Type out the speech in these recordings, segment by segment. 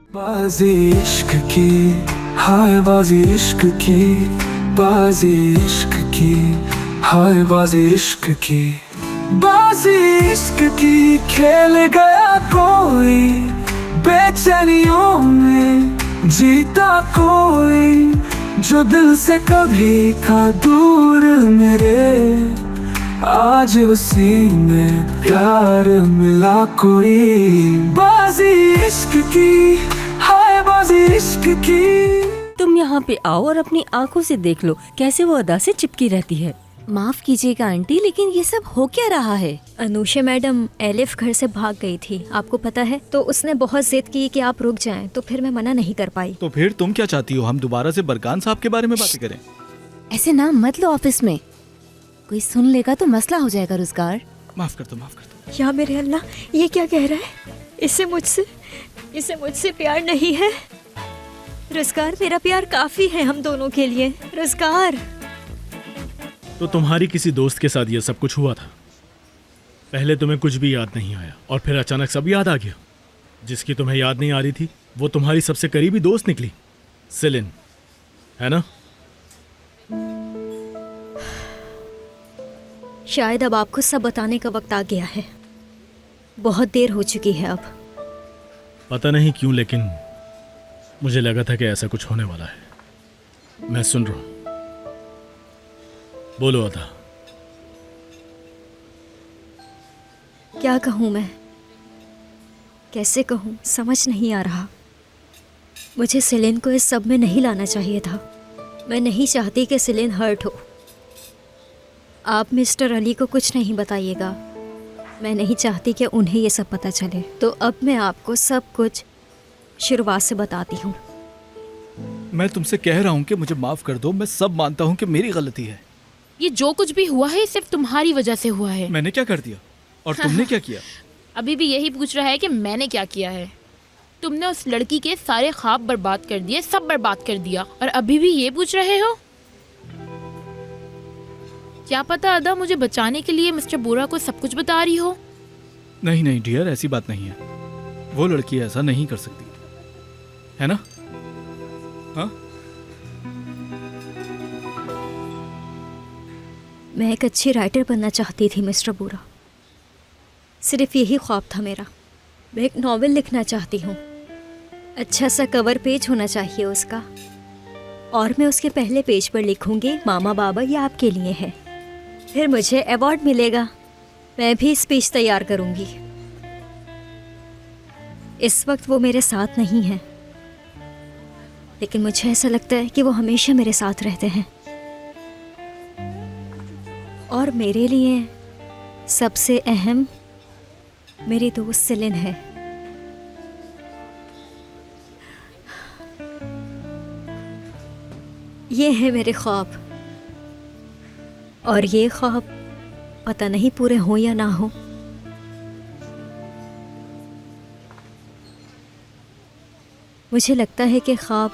बाजी इश्क की, हाय बाजी इश्क की, बाजी इश्क की, हाय बाजी इश्क की, बाजी इश्क की खेल गया कोई, बेचैनियों में जीता कोई, जो दिल से कभी था दूर मेरे, आज उसी में प्यार मिला कोई, बाजी इश्क की, हाय बाजी इश्क की। तुम यहाँ पे आओ और अपनी आंखों से देख लो कैसे वो अदा से चिपकी रहती है। माफ कीजिएगा आंटी, लेकिन ये सब हो क्या रहा है? अनुषा मैडम एलिफ घर से भाग गई थी, आपको पता है, तो उसने बहुत जिद की कि आप रुक जाएं, तो फिर मैं मना नहीं कर पाई। तो फिर तुम क्या चाहती हो, हम दोबारा से बरकान साहब के बारे में बातें करें? ऐसे नाम मत लो ऑफिस में, कोई सुन लेगा तो मसला हो जाएगा। रोजगार माफ कर दो। या मेरे अल्लाह, ये क्या कह रहा है? इसे मुझसे प्यार नहीं है। रोजगार, मेरा प्यार काफी है हम दोनों के लिए। रोजगार, तो तुम्हारी किसी दोस्त के साथ ये सब कुछ हुआ था। पहले तुम्हें कुछ भी याद नहीं आया और फिर अचानक सब याद आ गया। जिसकी तुम्हें याद नहीं आ रही थी वो तुम्हारी सबसे करीबी दोस्त निकली, सिलिन, है ना? शायद अब आपको सब बताने का वक्त आ गया है। बहुत देर हो चुकी है अब। पता नहीं क्यों, लेकिन मुझे लगा था कि ऐसा कुछ होने वाला है। मैं सुन रहा हूं, बोलो अदा। क्या कहूँ मैं, कैसे कहूँ, समझ नहीं आ रहा। मुझे सिलिन को इस सब में नहीं लाना चाहिए था। मैं नहीं चाहती कि सिलिन हर्ट हो। आप मिस्टर अली को कुछ नहीं बताइएगा। मैं नहीं चाहती कि उन्हें ये सब पता चले। तो अब मैं आपको सब कुछ शुरुआत से बताती हूँ। मैं तुमसे कह रहा हूँ कि मुझे माफ कर दो। मैं सब मानता हूँ कि मेरी गलती है। ये जो कुछ भी हुआ है सिर्फ तुम्हारी वजह से हुआ है। मैंने क्या कर दिया और तुमने क्या किया? अभी भी यही पूछ रहा है कि मैंने क्या किया है। तुमने उस लड़की के सारे ख्वाब बर्बाद कर दिए, सब बर्बाद कर दिया, और अभी भी ये पूछ रहे हो? क्या पता अदा मुझे बचाने के लिए मिस्टर बोरा को सब कुछ बता रही हो। नहीं डियर, ऐसी बात नहीं है। वो लड़की ऐसा नहीं कर सकती, है ना? हाँ, मैं एक अच्छी राइटर बनना चाहती थी मिस्टर बोरा। सिर्फ यही ख्वाब था मेरा। मैं एक नॉवेल लिखना चाहती हूँ। अच्छा सा कवर पेज होना चाहिए उसका, और मैं उसके पहले पेज पर लिखूंगी, मामा बाबा ये आपके लिए है। फिर मुझे अवार्ड मिलेगा। मैं भी स्पीच तैयार करूंगी। इस वक्त वो मेरे साथ नहीं है, लेकिन मुझे ऐसा लगता है कि वो हमेशा मेरे साथ रहते हैं। और मेरे लिए सबसे अहम मेरी दोस्त सिलिन है। ये है मेरे ख्वाब, और ये ख्वाब पता नहीं पूरे हो या ना हो। मुझे लगता है कि ख्वाब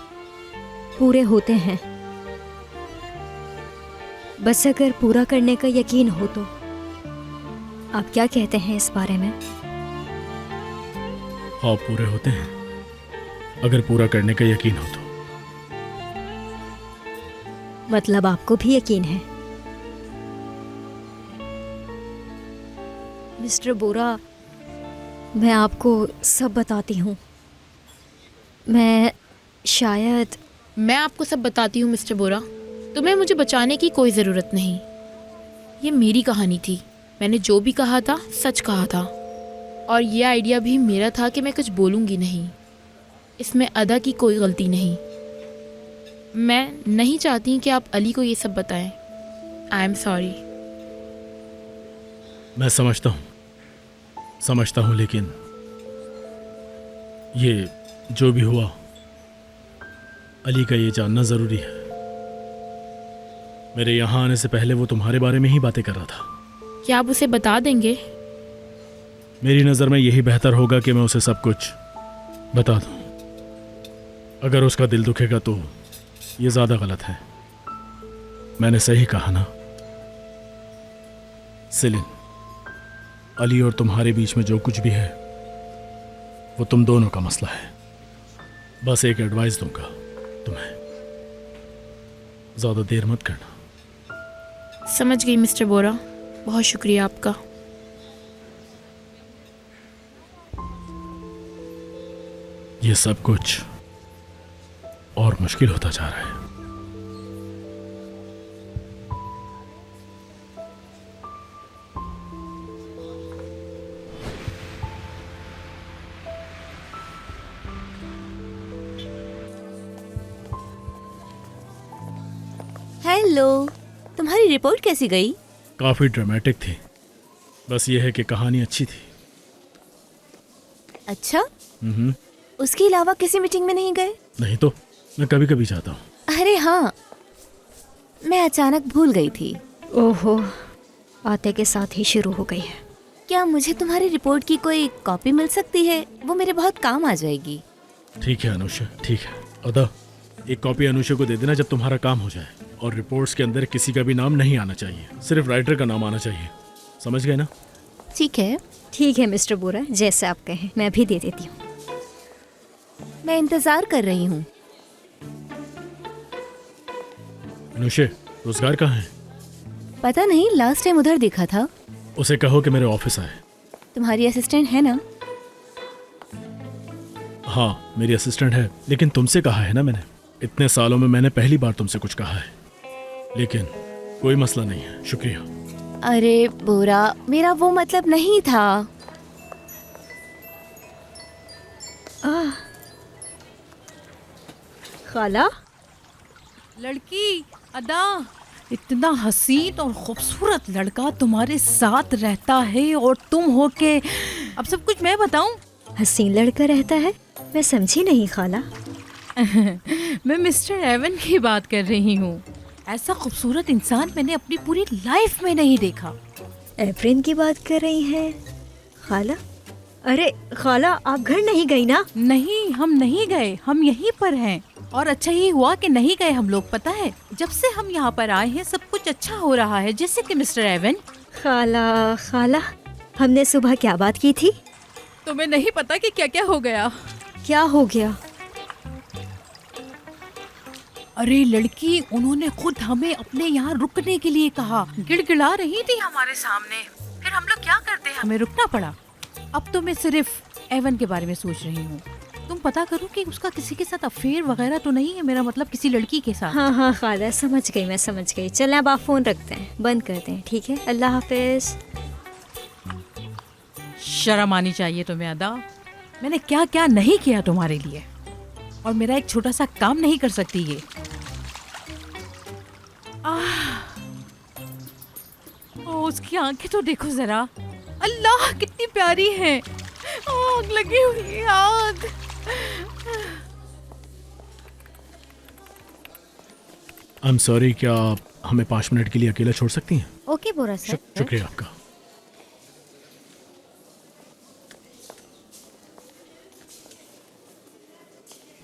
पूरे होते हैं, बस अगर पूरा करने का यकीन हो तो। आप क्या कहते हैं इस बारे में? ख्वाब पूरे होते हैं अगर पूरा करने का यकीन हो तो। मतलब आपको भी यकीन है? मिस्टर बोरा, मैं आपको सब बताती हूँ। मैं आपको सब बताती हूँ मिस्टर बोरा। तुम्हें मुझे बचाने की कोई ज़रूरत नहीं। ये मेरी कहानी थी। मैंने जो भी कहा था सच कहा था, और ये आइडिया भी मेरा था कि मैं कुछ बोलूँगी नहीं। इसमें अदा की कोई गलती नहीं। मैं नहीं चाहती कि आप अली को ये सब बताएं। I am sorry. मैं समझता हूँ, लेकिन ये जो भी हुआ, अली का ये जानना ज़रूरी है। मेरे यहाँ आने से पहले वो तुम्हारे बारे में ही बातें कर रहा था। क्या आप उसे बता देंगे? मेरी नज़र में यही बेहतर होगा कि मैं उसे सब कुछ बता दूं। अगर उसका दिल दुखेगा तो ये ज़्यादा गलत है। मैंने सही कहा ना? सिलिन, अली और तुम्हारे बीच में जो कुछ भी है वो तुम दोनों का मसला है। बस एक एडवाइस दूंगा तुम्हें, ज्यादा देर मत करना। समझ गई मिस्टर बोरा, बहुत शुक्रिया आपका। ये सब कुछ और मुश्किल होता जा रहा है। हेलो, तुम्हारी रिपोर्ट कैसी गई? काफी ड्रामेटिक थी, बस ये है कि कहानी अच्छी थी। अच्छा, हम्म, उसके अलावा किसी मीटिंग में नहीं गए? नहीं तो मैं कभी कभी जाता हूँ। अरे हाँ, मैं अचानक भूल गई थी। ओहो, आते के साथ ही शुरू हो गई है। क्या मुझे तुम्हारी रिपोर्ट की कोई कॉपी मिल सकती है? वो मेरे बहुत काम आ जाएगी। ठीक है अनुषा, ठीक है। अदा, एक कॉपी अनुषा को दे देना जब तुम्हारा काम हो जाए। और रिपोर्ट्स के अंदर किसी का भी नाम नहीं आना चाहिए, सिर्फ राइटर का नाम आना चाहिए। समझ गए ना? ठीक है, ठीक है मिस्टर बोरा, जैसे आप कहें, मैं भी दे देती हूँ। मैं इंतजार कर रही हूँ। अनुषा, रोजगार कहाँ है? पता नहीं, लास्ट टाइम उधर देखा था। उसे कहो कि मेरे ऑफिस आए। तुम्हारी असिस्टेंट है ना? हाँ, मेरी असिस्टेंट है, लेकिन तुमसे कहा है ना मैंने। इतने सालों में मैंने पहली बार तुमसे कुछ कहा है, लेकिन कोई मसला नहीं है, शुक्रिया। अरे बोरा, मेरा वो मतलब नहीं था। खाला, लड़की अदा, इतना हसीन और खूबसूरत लड़का तुम्हारे साथ रहता है और तुम हो के अब सब कुछ मैं बताऊं? हसीन लड़का रहता है? मैं समझी नहीं खाला। मैं मिस्टर एवन की बात कर रही हूँ। ऐसा खूबसूरत इंसान मैंने अपनी पूरी लाइफ में नहीं देखा। एवरेन की बात कर रही हैं खाला? अरे खाला, आप घर नहीं गई ना? नहीं, हम नहीं गए, हम यहीं पर हैं। और अच्छा ही हुआ कि नहीं गए हम लोग। पता है, जब से हम यहाँ पर आए हैं सब कुछ अच्छा हो रहा है, जैसे कि मिस्टर एवन। खाला खाला, हमने सुबह क्या बात की थी? तुम्हें नहीं पता कि क्या क्या हो गया? क्या हो गया? अरे लड़की, उन्होंने खुद हमें अपने यहाँ रुकने के लिए कहा। गिड़गिड़ा रही थी हमारे सामने, फिर हम लोग क्या करते, हमें रुकना पड़ा। अब तो मैं सिर्फ एवन के बारे में सोच रही हूँ। तुम पता करो कि उसका किसी के साथ अफेयर वगैरह तो नहीं है, मेरा मतलब किसी लड़की के साथ। हाँ हाँ खाला, समझ गई, मैं समझ गई। चलें अब आप फ़ोन रखते हैं, बंद करते हैं, ठीक है? अल्लाह हाफिज। शर्म आनी चाहिए तुम्हें अदा। मैंने क्या क्या नहीं किया तुम्हारे लिए, और मेरा एक छोटा सा काम नहीं कर सकती ये। उसकी आंखें तो देखो जरा, अल्लाह कितनी प्यारी है। आग लगी हुई है, आग। आई एम सॉरी, क्या आप हमें 5 मिनट के लिए अकेला छोड़ सकती हैं? ओके बोरा सर। शुक्रिया आपका।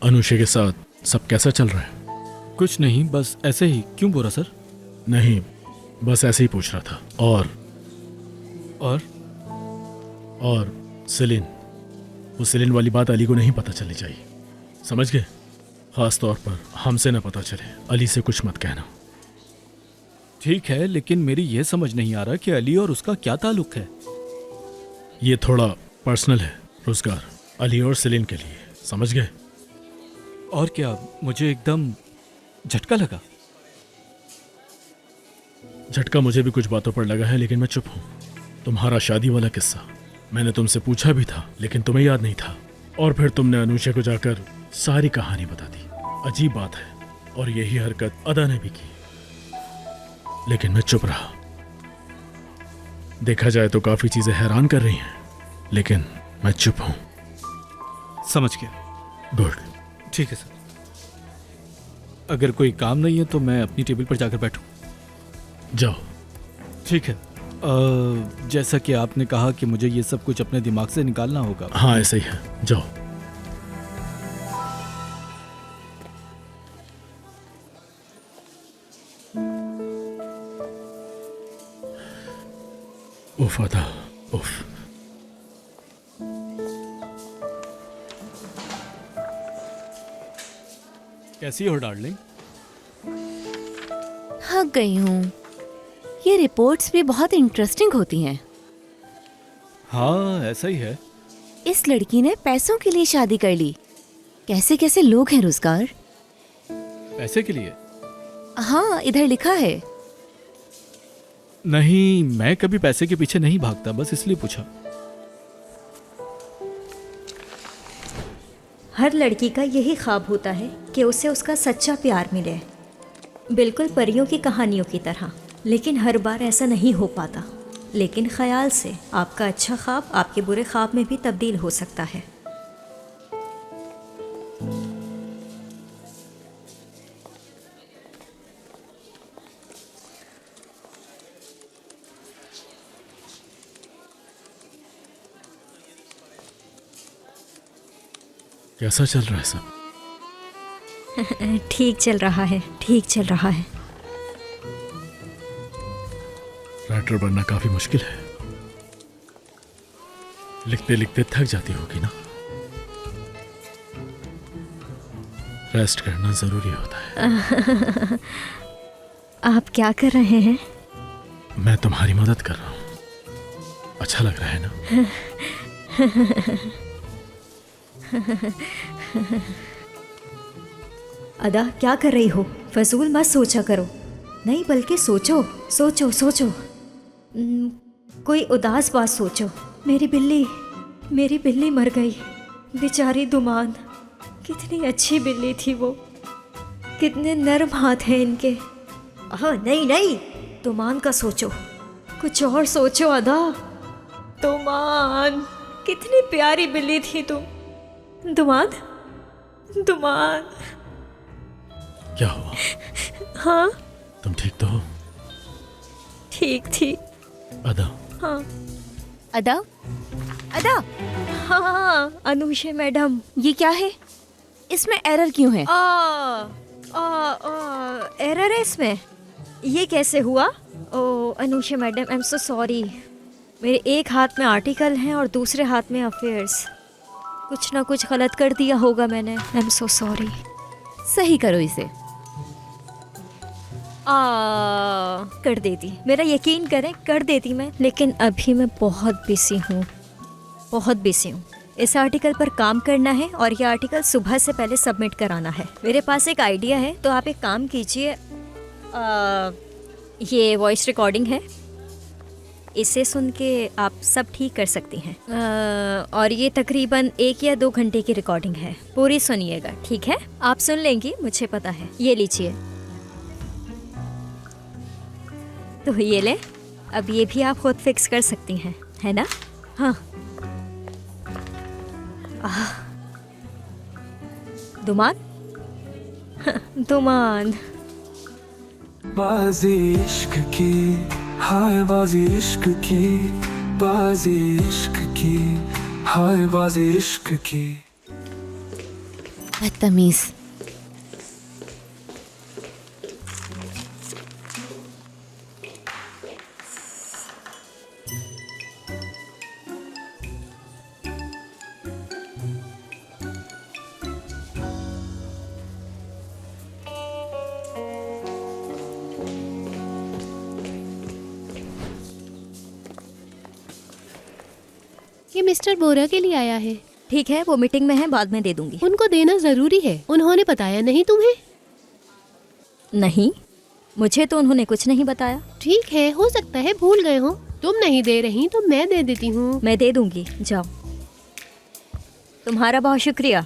अनुषा के साथ सब कैसा चल रहा है? कुछ नहीं, बस ऐसे ही। क्यों बोरा सर? नहीं, बस ऐसे ही पूछ रहा था। और सेलिन, वो सेलिन वाली बात अली को नहीं पता चलनी चाहिए, समझ गए? खास तौर पर हमसे ना पता चले। अली से कुछ मत कहना। ठीक है, लेकिन मेरी ये समझ नहीं आ रहा कि अली और उसका क्या ताल्लुक है। ये थोड़ा पर्सनल है, रोजगार अली और सेलिन के लिए, समझ गए? और क्या, मुझे एकदम झटका लगा। झटका मुझे भी कुछ बातों पर लगा है, लेकिन मैं चुप हूँ। तुम्हारा शादी वाला किस्सा मैंने तुमसे पूछा भी था, लेकिन तुम्हें याद नहीं था। और फिर तुमने अनुषा को जाकर सारी कहानी बता दी। अजीब बात है, और यही हरकत अदा ने भी की, लेकिन मैं चुप रहा। देखा जाए तो काफी चीजें हैरान कर रही हैं, लेकिन मैं चुप हूँ। समझ गया। गुड। ठीक है सर। अगर कोई काम नहीं है तो मैं अपनी टेबल पर जाकर बैठूं। जाओ। ठीक है। जैसा कि आपने कहा कि मुझे ये सब कुछ अपने दिमाग से निकालना होगा। हाँ, ऐसा ही है, जाओ। उफ अदा, उफ। कैसी हो डार्लिंग? थक गई हूँ। ये रिपोर्ट्स भी बहुत इंटरेस्टिंग होती हैं। हाँ ऐसा ही है। इस लड़की ने पैसों के लिए शादी कर ली। कैसे कैसे लोग हैं रोजगार। पैसे के लिए? हाँ इधर लिखा है। नहीं, मैं कभी पैसे के पीछे नहीं भागता, बस इसलिए पूछा। हर लड़की का यही ख्वाब होता है कि उसे उसका सच्चा प्यार मिले, बिल्कुल परियों की कहानियों की तरह। लेकिन हर बार ऐसा नहीं हो पाता। लेकिन ख्याल से आपका अच्छा ख्वाब आपके बुरे ख्वाब में भी तब्दील हो सकता है। कैसा चल रहा है सब? ठीक चल रहा है, ठीक चल रहा है। राइटर बनना काफी मुश्किल है। लिखते लिखते थक जाती होगी ना? रेस्ट करना जरूरी होता है। आप क्या कर रहे हैं? मैं तुम्हारी मदद कर रहा हूँ। अच्छा लग रहा है ना? अदा क्या कर रही हो? फजूल मत सोचा करो। नहीं बल्कि सोचो सोचो सोचो। कोई उदास बात सोचो। मेरी बिल्ली मर गई। बेचारी दुमान, कितनी अच्छी बिल्ली थी वो। कितने नर्म हाथ हैं इनके। हाँ नहीं, दुमान का सोचो, कुछ और सोचो अदा। दुमान, कितनी प्यारी बिल्ली थी तुम। दुमान। क्या हुआ? हाँ तुम ठीक तो हो? ठीक थी। अदा। हाँ अदा, अदा, हाँ अनुषा मैडम। ये क्या है? इसमें एरर क्यों है? एरर है इसमें? ये कैसे हुआ? ओ Anusha madam, I am so sorry. मेरे एक हाथ में आर्टिकल हैं और दूसरे हाथ में अफेयर्स। कुछ ना कुछ गलत कर दिया होगा मैंने। आई एम सो सॉरी। सही करो इसे। कर देती, मेरा यकीन करें कर देती मैं, लेकिन अभी मैं बहुत बिजी हूँ। इस आर्टिकल पर काम करना है और ये आर्टिकल सुबह से पहले सबमिट कराना है। मेरे पास एक आइडिया है, तो आप एक काम कीजिए। ये वॉइस रिकॉर्डिंग है, इसे सुन के आप सब ठीक कर सकती हैं। और ये तकरीबन 1 या 2 घंटे की रिकॉर्डिंग है। पूरी सुनिएगा, ठीक है? आप सुन लेंगी, मुझे पता है। ये लीजिए। तो ये ले, अब ये भी आप खुद फिक्स कर सकती हैं, है ना? हाँ। दुमान। दुमान। बाजी इश्क की, हाय बाजी इश्क की, बाजी इश्क की, हाय बाजी इश्क की। बदतमीज। ये मिस्टर बोरा के लिए आया है। ठीक है, वो मीटिंग में है, बाद में दे दूंगी। उनको देना जरूरी है। उन्होंने बताया नहीं तुम्हें? नहीं, मुझे तो उन्होंने कुछ नहीं बताया। ठीक है, हो सकता है भूल गए हो। तुम नहीं दे रही तो मैं दे देती हूँ। मैं दे दूंगी, जाओ। तुम्हारा बहुत शुक्रिया।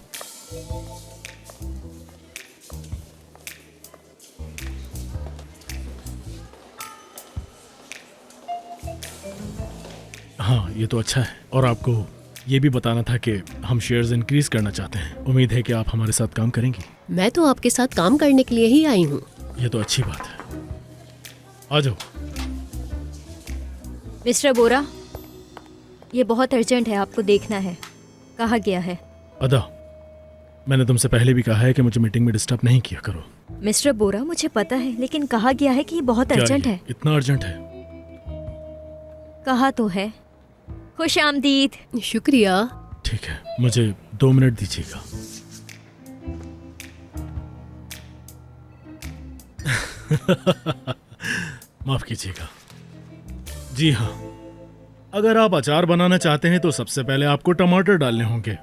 हाँ ये तो अच्छा है। और आपको ये भी बताना था कि हम शेयर्स इंक्रीज करना चाहते हैं। उम्मीद है कि आप हमारे साथ काम करेंगी। मैं तो आपके साथ काम करने के लिए ही आई हूँ। ये तो अच्छी बात है। आ जाओ। मिस्टर बोरा, ये बहुत अर्जेंट है, आपको देखना है। कहा गया है। अदा, मैंने तुमसे पहले भी कहा है कि मुझे मीटिंग में डिस्टर्ब नहीं किया करो। मिस्टर बोरा, मुझे पता है, लेकिन कहा गया है कि ये बहुत क्या अर्जेंट ये है। इतना अर्जेंट है? कहा तो है। खुश आमदीद। शुक्रिया। ठीक है, मुझे 2 मिनट दीजिएगा। माफ कीजिएगा। जी हाँ, अगर आप अचार बनाना चाहते हैं तो सबसे पहले आपको टमाटर डालने होंगे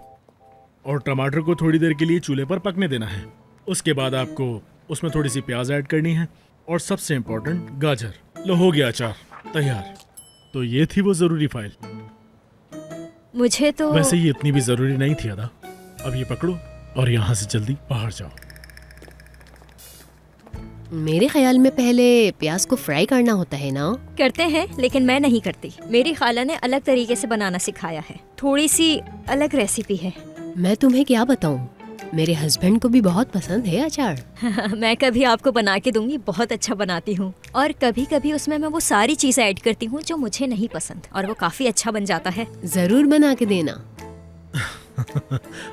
और टमाटर को थोड़ी देर के लिए चूल्हे पर पकने देना है। उसके बाद आपको उसमें थोड़ी सी प्याज ऐड करनी है और सबसे इम्पोर्टेंट गाजर। लो, हो गया अचार तैयार। तो ये थी वो जरूरी फाइल। मुझे तो वैसे ये इतनी भी जरूरी नहीं थी अदा। अब ये पकड़ो और यहाँ से जल्दी बाहर जाओ। मेरे ख्याल में पहले प्याज को फ्राई करना होता है ना। करते हैं, लेकिन मैं नहीं करती। मेरी खाला ने अलग तरीके से बनाना सिखाया है, थोड़ी सी अलग रेसिपी है। मैं तुम्हें क्या बताऊं, मेरे हस्बैंड को भी बहुत पसंद है अचार। मैं कभी आपको बना के दूंगी, बहुत अच्छा बनाती हूँ। और कभी कभी उसमें मैं वो सारी चीजें ऐड करती हूँ जो मुझे नहीं पसंद, और वो काफी अच्छा बन जाता है। जरूर बना के देना।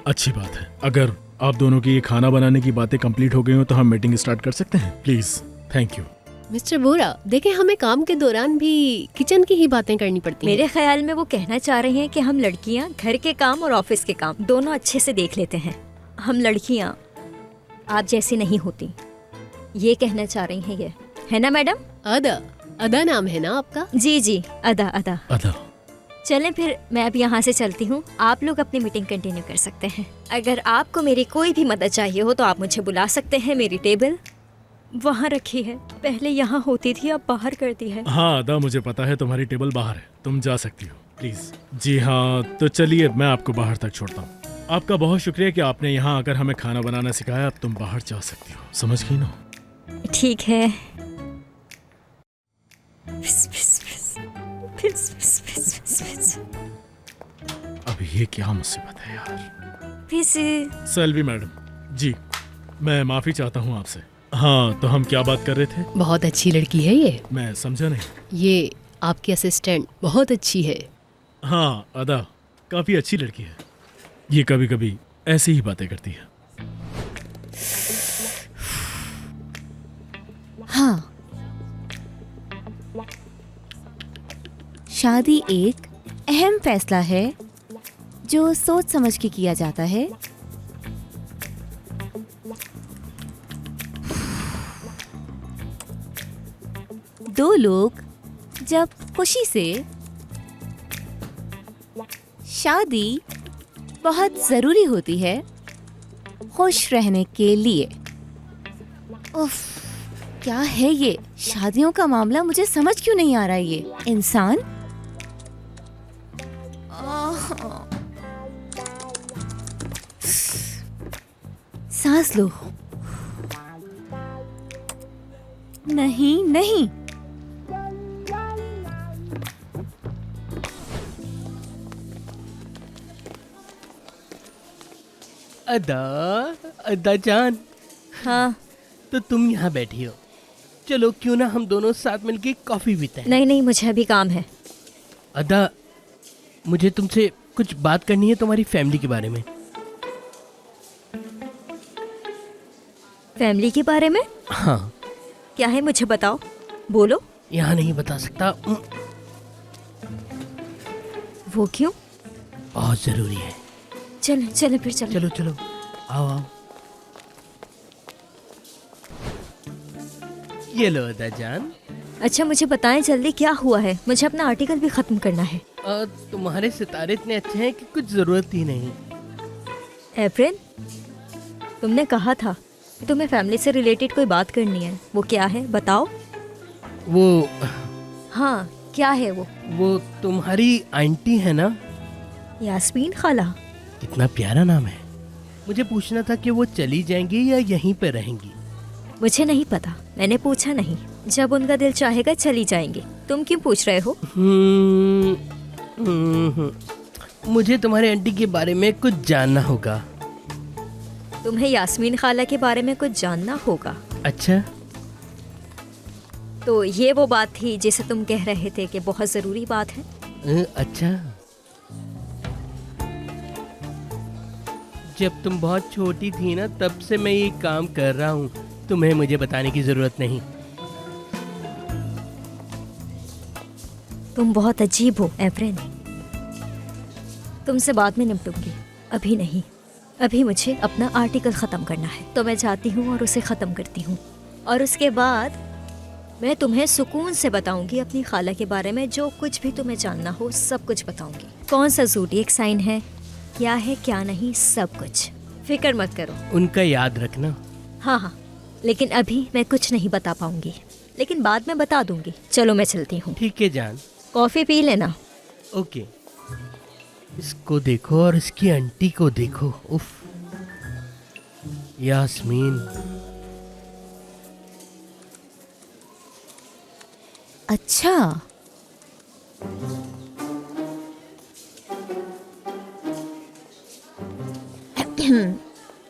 अच्छी बात है। अगर आप दोनों की ये खाना बनाने की बातें कंप्लीट हो गई हो तो हम मीटिंग स्टार्ट कर सकते हैं, प्लीज। Thank you. मिस्टर बोरा, देखें हमें काम के दौरान भी किचन की ही बातें करनी पड़ती हैं। मेरे ख्याल में वो कहना चाह रहे हैं कि हम लड़कियाँ घर के काम और ऑफिस के काम दोनों अच्छे से देख लेते हैं। हम लड़कियाँ आप जैसी नहीं होती, ये कहना चाह रही हैं ये, है ना मैडम? अदा, अदा नाम है ना आपका? जी जी, अदा अदा। अदा, चलें फिर, मैं अब यहाँ से चलती हूँ। आप लोग अपनी मीटिंग कंटिन्यू कर सकते हैं। अगर आपको मेरी कोई भी मदद चाहिए हो तो आप मुझे बुला सकते हैं। मेरी टेबल वहाँ रखी है, पहले यहाँ होती थी, अब बाहर कर दी है। हाँ अदा, मुझे पता है तुम्हारी टेबल बाहर है, तुम जा सकती हो प्लीज। जी हाँ, तो चलिए मैं आपको बाहर तक छोड़ता हूँ। आपका बहुत शुक्रिया कि आपने यहाँ आकर हमें खाना बनाना सिखाया। अब तुम बाहर जा सकती हो, समझ गई ना? ठीक है। फिस, फिस, फिस, फिस, फिस, फिस, फिस, फिस। अब ये क्या मुसीबत है यार। फिस। सेल्वी मैडम जी, मैं माफी चाहता हूँ आपसे। हाँ, तो हम क्या बात कर रहे थे? बहुत अच्छी लड़की है ये। मैं समझा नहीं। ये आपकी असिस्टेंट बहुत अच्छी है। हाँ अदा, काफी अच्छी लड़की है। ये कभी कभी ऐसी ही बातें करती है। हाँ, शादी एक अहम फैसला है जो सोच समझ के किया जाता है। दो लोग जब खुशी से शादी बहुत जरूरी होती है खुश रहने के लिए। उफ, क्या है ये शादियों का मामला? मुझे समझ क्यों नहीं आ रहा है ये इंसान। सांस लो। नहीं नहीं, अदा जान, हाँ। तो तुम यहाँ बैठी हो, चलो क्यों ना हम दोनों साथ मिलके कॉफी पीते हैं। नहीं नहीं, मुझे अभी काम है। अदा, मुझे तुमसे कुछ बात करनी है तुम्हारी फैमिली के बारे में। फैमिली के बारे में? हाँ। क्या है, मुझे बताओ, बोलो। यहाँ नहीं बता सकता। वो क्यों? बहुत जरूरी है। चलो चलो फिर चलो। चलो चलो, आओ आओ। ये लो अदा जान। अच्छा मुझे बताएं जल्दी, क्या हुआ है? मुझे अपना आर्टिकल भी खत्म करना है। तुम्हारे सितारे इतने अच्छे हैं कि कुछ जरूरत ही नहीं। एप्रिल, तुमने कहा था कि तुम्हें फैमिली से रिलेटेड कोई बात करनी है, वो क्या है बताओ? वो, हाँ क्या है वो? वो तुम्हारी आंटी है ना, यास्मीन खाला। कितना प्यारा नाम है। मुझे पूछना था कि वो चली जाएंगी या यहीं पे रहेंगी। मुझे नहीं पता, मैंने पूछा नहीं। जब उनका दिल चाहेगा चली जाएंगी। तुम क्यों पूछ रहे हो? मुझे तुम्हारे आंटी के बारे में कुछ जानना होगा। तुम्हें यास्मीन खाला के बारे में कुछ जानना होगा? अच्छा, तो ये वो बात थी जिसे तुम कह रहे थे कि बहुत जरूरी बात है। अच्छा, जब तुम बहुत छोटी थी ना, तब से मैं ये काम कर रहा हूँ। तुम्हें मुझे बताने की जरूरत नहीं। तुम बहुत अजीब हो एफ्रेन। तुमसे बाद में निपटूंगी, अभी नहीं। अभी मुझे अपना आर्टिकल ख़त्म करना है, तो मैं जाती हूँ और उसे ख़त्म करती हूँ। और उसके बाद मैं तुम्हें सुकून से बताऊंगी अपनी खाला के बारे में, जो कुछ भी तुम्हें जानना हो सब कुछ बताऊंगी। कौन सा ज़ोडिएक साइन है, क्या है क्या नहीं, सब कुछ। फिक्र मत करो। उनका याद रखना। हाँ हाँ, लेकिन अभी मैं कुछ नहीं बता पाऊंगी, लेकिन बाद में बता दूंगी। चलो मैं चलती हूँ। ठीक है जान। कॉफ़ी पी लेना। ओके। इसको देखो और इसकी आंटी को देखो। उफ, यास्मीन। अच्छा,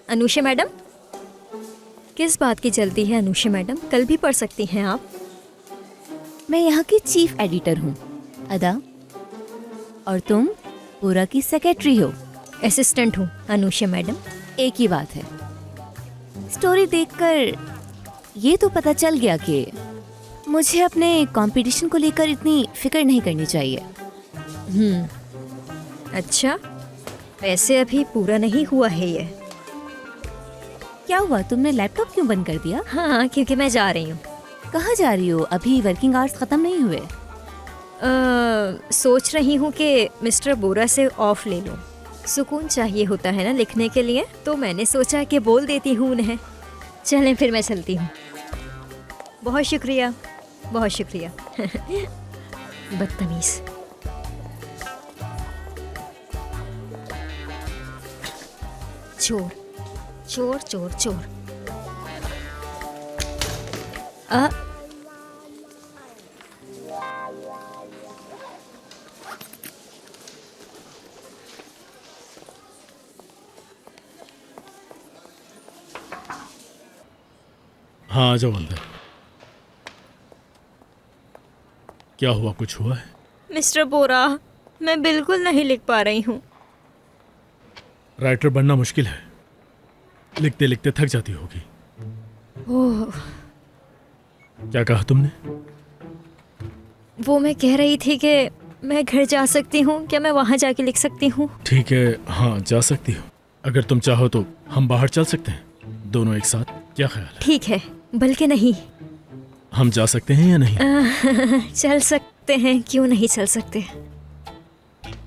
अनुषा मैडम, किस बात की जल्दी है अनुषा मैडम? कल भी पढ़ सकती हैं आप। मैं यहाँ की चीफ एडिटर हूँ अदा, और तुम पूरा की सेक्रेटरी हो। असिस्टेंट हूँ अनुषा मैडम। एक ही बात है। स्टोरी देखकर ये तो पता चल गया कि मुझे अपने कंपटीशन को लेकर इतनी फिक्र नहीं करनी चाहिए। अच्छा, वैसे अभी पूरा नहीं हुआ है ये। क्या हुआ, तुमने लैपटॉप क्यों बंद कर दिया? हाँ, क्योंकि मैं जा रही हूँ। कहाँ जा रही हो? अभी वर्किंग आवर्स खत्म नहीं हुए। सोच रही हूँ कि मिस्टर बोरा से ऑफ ले लूँ। सुकून चाहिए होता है ना लिखने के लिए, तो मैंने सोचा कि बोल देती हूँ उन्हें। चलें फिर मैं चलती हूँ। बहुत शुक्रिया, बहुत शुक्रिया। बदतमीज़। चोर चोर चोर चोर। हाँ, आ जाओ अंदर। क्या हुआ, कुछ हुआ है? मिस्टर बोरा, मैं बिल्कुल नहीं लिख पा रही हूँ। राइटर बनना मुश्किल है, लिखते लिखते थक जाती होगी। ओह, क्या कहा तुमने? वो मैं कह रही थी कि मैं घर जा सकती हूँ, क्या मैं वहाँ जाके लिख सकती हूँ? ठीक है, हाँ जा सकती हो। अगर तुम चाहो तो हम बाहर चल सकते हैं, दोनों एक साथ। क्या ख्याल है? ठीक है, बल्कि नहीं। हम जा सकते हैं या नहीं? चल सकते हैं, क्यों नहीं चल सकते।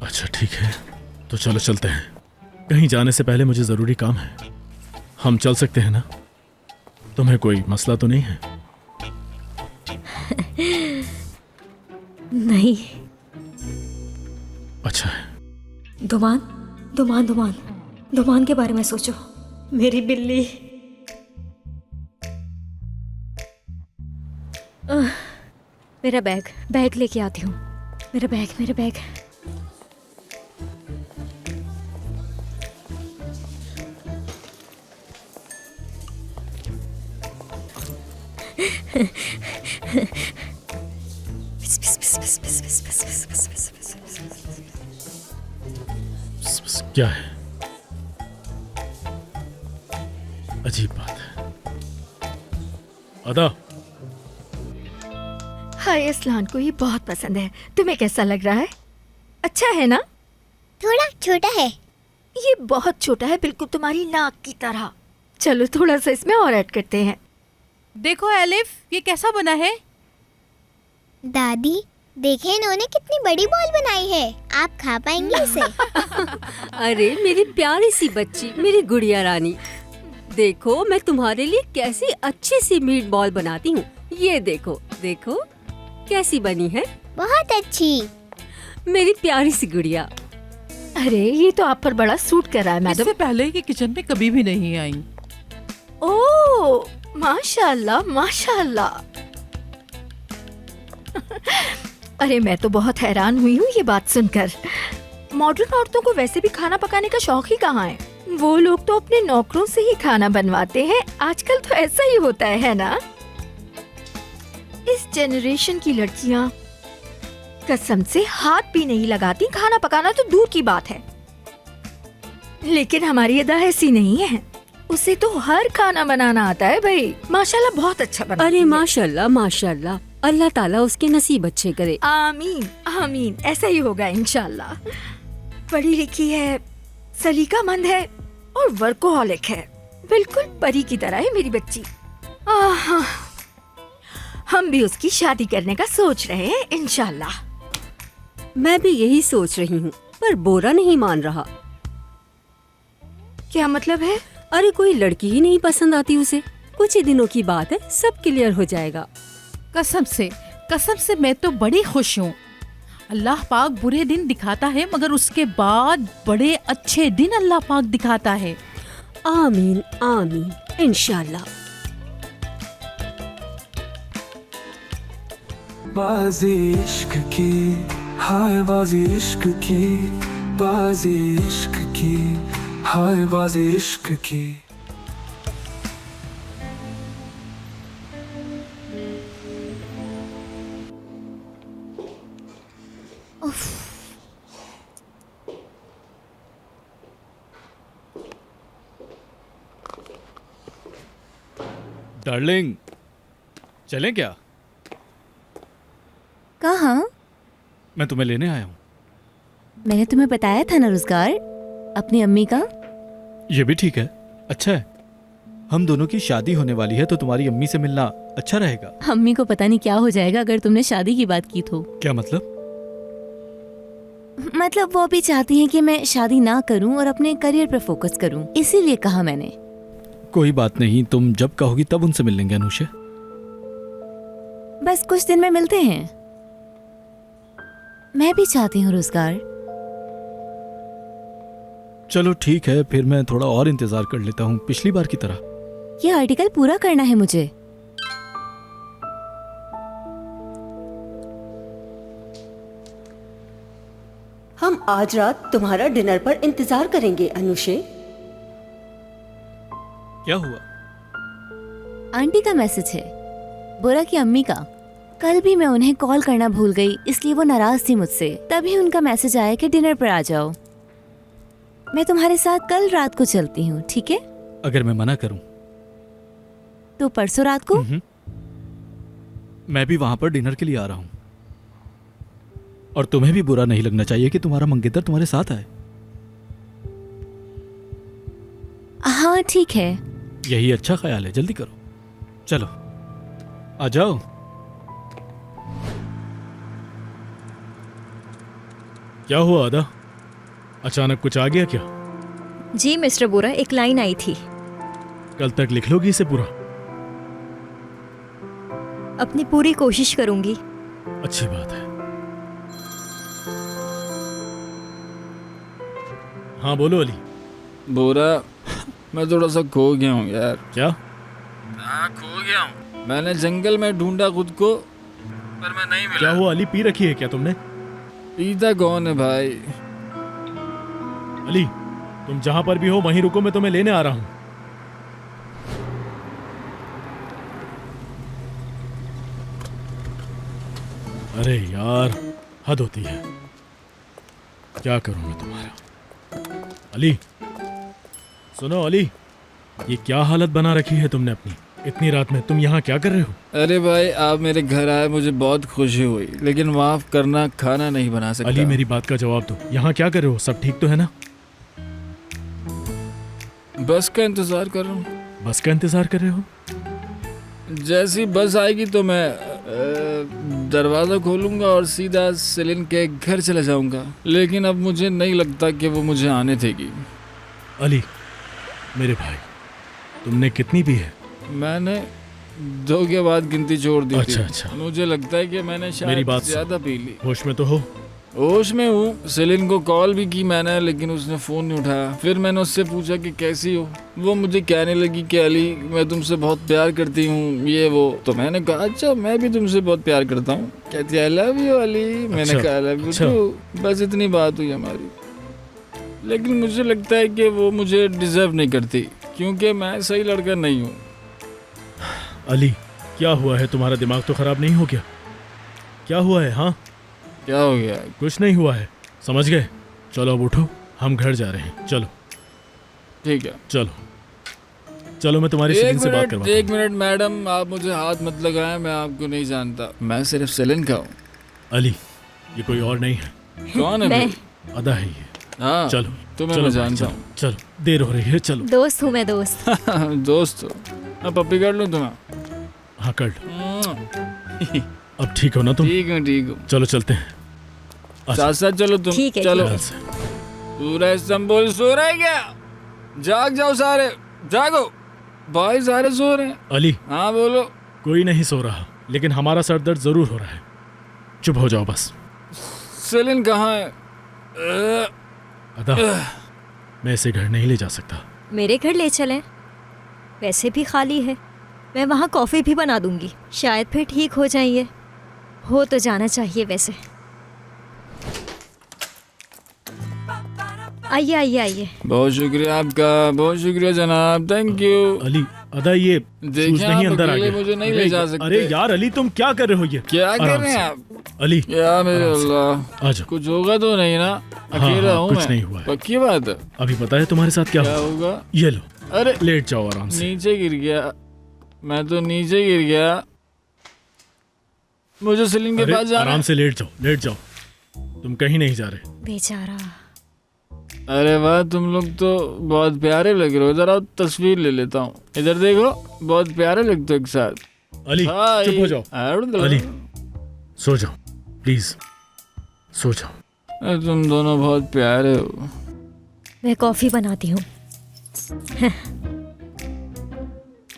अच्छा ठीक है, तो चलो चलते हैं। कहीं जाने से पहले मुझे ज़रूरी काम है। हम चल सकते हैं ना? तुम्हें कोई मसला तो नहीं है? नहीं। अच्छा है। धुमान धुमान धुमान धुमान के बारे में सोचो। मेरी बिल्ली। मेरा बैग लेके आती हूँ। मेरा बैग। क्या है? अजीब बात है। अदा, हाय, असलान को ये बहुत पसंद है। तुम्हें कैसा लग रहा है? अच्छा है ना? थोड़ा छोटा है। ये बहुत छोटा है, बिल्कुल तुम्हारी नाक की तरह। चलो थोड़ा सा इसमें और ऐड करते हैं। देखो एलिफ, ये कैसा बना है? दादी देखें, इन्होंने कितनी बड़ी बॉल बनाई है। आप खा पाएंगे इसे? अरे मेरी प्यारी सी बच्ची, मेरी गुड़िया रानी, देखो मैं तुम्हारे लिए कैसी अच्छी सी मीट बॉल बनाती हूँ। ये देखो देखो कैसी बनी है। बहुत अच्छी। मेरी प्यारी सी गुड़िया। अरे ये तो आप पर बड़ा सूट कर रहा है मैडम। इससे पहले कि किचन में कभी भी नहीं आई। ओह माशाल्लाह माशाल्लाह। अरे मैं तो बहुत हैरान हुई हूँ ये बात सुनकर। मॉडर्न औरतों को वैसे भी खाना पकाने का शौक ही कहाँ है। वो लोग तो अपने नौकरों से ही खाना बनवाते हैं। आजकल तो ऐसा ही होता है ना? इस जनरेशन की लड़कियाँ कसम से हाथ भी नहीं लगाती। खाना पकाना तो दूर की बात है। लेकिन हमारी अदा ऐसी नहीं है। उसे तो हर खाना बनाना आता है भाई। माशाल्लाह बहुत अच्छा बना। अरे माशाल्लाह माशाल्लाह, अल्लाह ताला उसके नसीब अच्छे करे। आमीन आमीन, ऐसा ही होगा इंशाल्लाह। पढ़ी लिखी है, सलीकामंद है और वर्कोहॉलिक है। बिल्कुल परी की तरह है मेरी बच्ची। हम भी उसकी शादी करने का सोच रहे हैं इंशाल्लाह। मैं भी यही सोच रही हूँ, पर बोरा नहीं मान रहा। क्या मतलब है? अरे कोई लड़की ही नहीं पसंद आती उसे। कुछ ही दिनों की बात है, सब क्लियर हो जाएगा। कसम से मैं तो बड़ी खुश हूँ। अल्लाह पाक बुरे दिन दिखाता है मगर उसके बाद बड़े अच्छे दिन अल्लाह पाक दिखाता है। आमीन आमीन इंशाल्लाह। बाजी इश्क की, हाय बाजी इश्क की, बाजी इश्क की, हाय बाजी इश्क की। डार्लिंग, चलें क्या? कहाँ? मैं तुम्हें लेने आया हूँ। मैंने तुम्हें बताया था ना रोजगार, अपनी अम्मी का। ये भी ठीक है, अच्छा है। हम दोनों की शादी होने वाली है तो तुम्हारी अम्मी से मिलना अच्छा रहेगा। अम्मी को पता नहीं क्या हो जाएगा अगर तुमने शादी की बात की तो। क्या मतलब? मतलब वो भी चाहती हैं कि मैं शादी ना करूं और अपने करियर पर फोकस करूं, इसीलिए कहा मैंने। कोई बात नहीं, तुम जब कहोगी तब उनसे मिल लेंगे अनुषा। बस कुछ दिन में मिलते हैं। मैं भी चाहती हूँ रोजगार। चलो ठीक है, फिर मैं थोड़ा और इंतजार कर लेता हूँ, पिछली बार की तरह। ये आर्टिकल पूरा करना है मुझे। हम आज रात तुम्हारा डिनर पर इंतजार करेंगे अनुषे। क्या हुआ? आंटी का मैसेज है, बोरा की अम्मी का। कल भी मैं उन्हें कॉल करना भूल गई, इसलिए वो नाराज थी मुझसे। तभी उनका मैसेज आया कि डिनर पर आ जाओ। मैं तुम्हारे साथ कल रात को चलती हूँ, ठीक है? अगर मैं मना करूं तो परसों रात को? मैं भी वहां पर डिनर के लिए आ रहा हूं। और तुम्हें भी बुरा नहीं लगना चाहिए कि तुम्हारा मंगेतर तुम्हारे साथ आए। हाँ ठीक है। यही अच्छा ख्याल है, जल्दी करो। चलो आ जाओ। क्या हुआ आदा? अचानक कुछ आ गया क्या? जी मिस्टर बोरा, एक लाइन आई थी। कल तक लिख लोगी इसे पूरा? अपनी पूरी कोशिश करूंगी। अच्छी बात है। हाँ बोलो अली। बोरा, मैं थोड़ा सा खो गया हूँ यार। क्या? हाँ खो गया हूँ। मैंने जंगल में ढूंढा खुद को, पर मैं नहीं मिला। क्या हुआ अली, पी रखी है क्या तुमने? पीता कौन है भाई? अली तुम जहां पर भी हो वहीं रुको, मैं तुम्हें लेने आ रहा हूं। अरे यार हद होती है, क्या करूं मैं तुम्हारा। अली सुनो अली, ये क्या हालत बना रखी है तुमने अपनी? इतनी रात में तुम यहाँ क्या कर रहे हो? अरे भाई आप मेरे घर आए, मुझे बहुत खुशी हुई, लेकिन माफ करना खाना नहीं बना सकता। अली मेरी बात का जवाब दो, यहाँ क्या कर रहे हो? सब ठीक तो है ना? बस का इंतजार कर रहा हूँ। बस का इंतजार कर रहे हो? जैसी बस आएगी तो मैं दरवाज़ा खोलूंगा और सीधा सेलिन के घर चले जाऊंगा, लेकिन अब मुझे नहीं लगता कि वो मुझे आने देगी। अली मेरे भाई, तुमने कितनी पी है? मैंने 2 के बाद गिनती छोड़ दी थी। अच्छा। मुझे लगता है कि मैंने मेरी शायद बात ज्यादा पी ली। होश में तो हो? होश में हूँ। सेलिन को कॉल भी की मैंने, लेकिन उसने फ़ोन नहीं उठाया। फिर मैंने उससे पूछा कि कैसी हो। वो मुझे कहने लगी कि अली मैं तुमसे बहुत प्यार करती हूँ, ये वो। तो मैंने कहा अच्छा मैं भी तुमसे बहुत प्यार करता हूँ। कहती आई लव यू अली। मैंने कहा आई लव यू टू। बस इतनी बात हुई हमारी। लेकिन मुझे लगता है कि वो मुझे डिजर्व नहीं करती, क्योंकि मैं सही लड़का नहीं हूँ। अली क्या हुआ है? तुम्हारा दिमाग तो खराब नहीं हो गया? क्या हुआ है? हाँ क्या हो गया? कुछ नहीं हुआ है, समझ गए? चलो अब उठो, हम घर जा रहे हैं। चलो ठीक है चलो मैं तुम्हारी सेलिन से बात करवाता हूं। एक मिनट मैडम, आप मुझे हाथ मत लगाएं, मैं आपको नहीं जानता। मैं सिर्फ सेलिन का हूँ। अली ये कोई और नहीं है। कौन है? मैं अदा है ये। हाँ चलो तुम्हें चलो मैं जानता हूँ। चलो देर हो रही है, चलो। दोस्त हूँ मैं, दोस्त। दोस्त हो? मैं पप्पी कर लूँ तुम्हें? हाँ कर लो। अब ठीक हो ना तुम? ठीक हूँ। चलो चलते हैं। साथ साथ चलो तुम। ठीक है, चलो। ख्याल से। पूरा इस्तांबुल सो रहा है क्या? जाग जाओ सारे, जागो भाई, सारे सो रहे हैं। अली। हाँ बोलो। कोई नहीं सो रहा, लेकिन हमारा सर दर्द जरूर हो रहा है। चुप हो जाओ बस। सेलिन कहाँ है? अदा, मैं इसे घर नहीं ले जा सकता। मेरे घर ले चलें, वैसे भी खाली है। मैं वहाँ कॉफ़ी भी बना दूंगी, शायद फिर ठीक हो जाइए। हो तो जाना चाहिए वैसे। आइए आइए आइए। बहुत शुक्रिया आपका, बहुत शुक्रिया जनाब, थैंक यू। अली, अदा ये शूज नहीं अंदर आ गया। मुझे नहीं ले जा सकते। अरे यार अली, तुम क्या कर रहे हो? ये क्या कर आराम रहे हैं से। आप? अली या मेरे अल्लाह, आ जाओ। कुछ होगा तो नहीं ना? अकेला हूँ कुछ मैं। नहीं हुआ है। पक्की बात है? अभी पता है तुम्हारे साथ क्या होगा? ये लो, अरे लेट जाओ आराम से। नीचे गिर गया मैं तो, नीचे गिर गया। मुझे सेलिन के पास जाना। आराम से लेट जाओ, लेट जाओ। तुम कहीं नहीं जा रहे। बेचारा। अरे वाह, तुम लोग तो बहुत प्यारे लग रहे हो। जरा तस्वीर ले लेता हूँ। इधर देखो, बहुत प्यारे लगते हो एक साथ। अली चुप हो जाओ। अली सो जाओ प्लीज, सो जाओ। तुम दोनों बहुत प्यारे हो। मैं कॉफ़ी बनाती हूँ।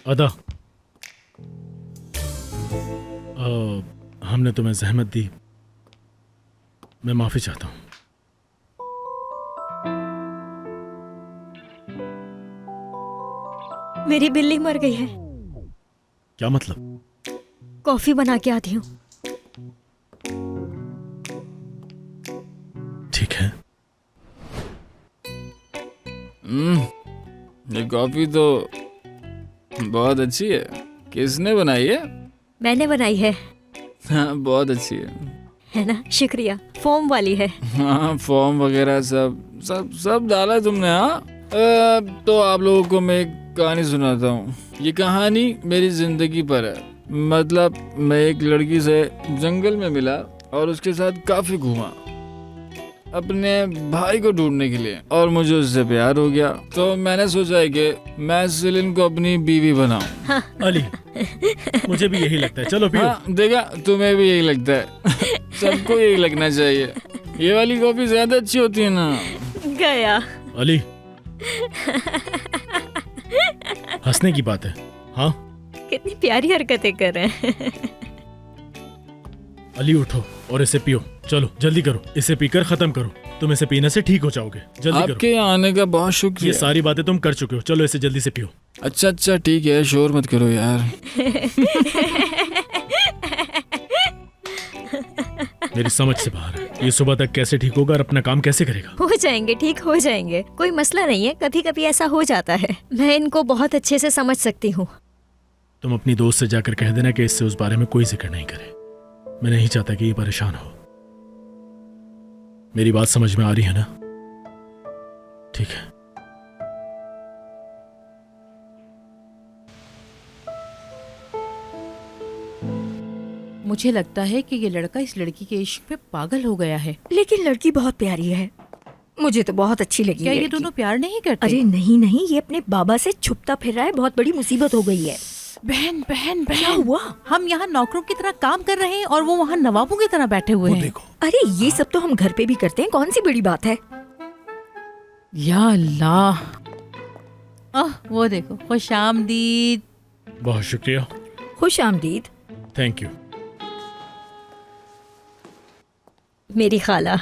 अदा, हमने तुम्हें जहमत दी, मैं माफी चाहता हूँ। मेरी बिल्ली मर गई है। क्या मतलब? कॉफ़ी बना के आती हूँ। ठीक है। ये कॉफी तो बहुत अच्छी है। किसने बनाई है? मैंने बनाई है। हाँ, बहुत अच्छी है ना? शुक्रिया। फोम वाली है। हाँ, फॉर्म वगैरह सब सब सब डाला तुमने। हाँ, तो आप लोगों को मैं एक कहानी सुनाता हूँ। ये कहानी मेरी जिंदगी पर है। मतलब मैं एक लड़की से जंगल में मिला और उसके साथ काफी घूमा अपने भाई को ढूंढने के लिए, और मुझे उससे प्यार हो गया। तो मैंने सोचा है कि मैं सेलिन को अपनी बीवी बनाऊं। हाँ। अली, मुझे भी यही लगता है। चलो पियो। हाँ, देखा, तुम्हें भी यही लगता है। सबको यही लगना चाहिए। ये वाली कॉफी ज्यादा अच्छी होती है ना? गया। अली, हंसने की बात है। हाँ, कितनी प्यारी हरकतें कर रहे हैं। अली उठो और इसे पियो। चलो जल्दी करो, इसे पीकर खत्म करो। तुम इसे पीने से ठीक हो जाओगे। जल्दी करो। आपके यहाँ आने का बहुत शुक्रिया। ये सारी बातें तुम कर चुके हो। चलो इसे जल्दी से पियो। अच्छा अच्छा ठीक है, शोर मत करो यार। मेरी समझ से बाहर है। ये सुबह तक कैसे ठीक होगा और अपना काम कैसे करेगा? हो जाएंगे, ठीक हो जाएंगे, कोई मसला नहीं है। कभी कभी ऐसा हो जाता है। मैं इनको बहुत अच्छे से समझ सकती हूँ। तुम अपनी दोस्त से जाकर कह देना कि इससे उस बारे में कोई जिक्र नहीं करे। मैं नहीं चाहता कि ये परेशान हो। मेरी बात समझ में आ रही है ना? ठीक है। मुझे लगता है कि ये लड़का इस लड़की के इश्क में पागल हो गया है। लेकिन लड़की बहुत प्यारी है, मुझे तो बहुत अच्छी लगी। क्या ये लड़की। दोनों प्यार नहीं करते? अरे नहीं नहीं, ये अपने बाबा से छुपता फिर रहा है। बहुत बड़ी मुसीबत हो गई है। बहन बहन बहन, क्या हुआ? हम यहाँ नौकरों की तरह काम कर रहे हैं और वो वहाँ नवाबों की तरह बैठे हुए हैं। अरे ये सब तो हम घर पे भी करते हैं, कौन सी बड़ी बात है। या अल्लाह, वो देखो, खुशामदीद। बहुत शुक्रिया। खुश आमदीद। Thank you. मेरी खाला।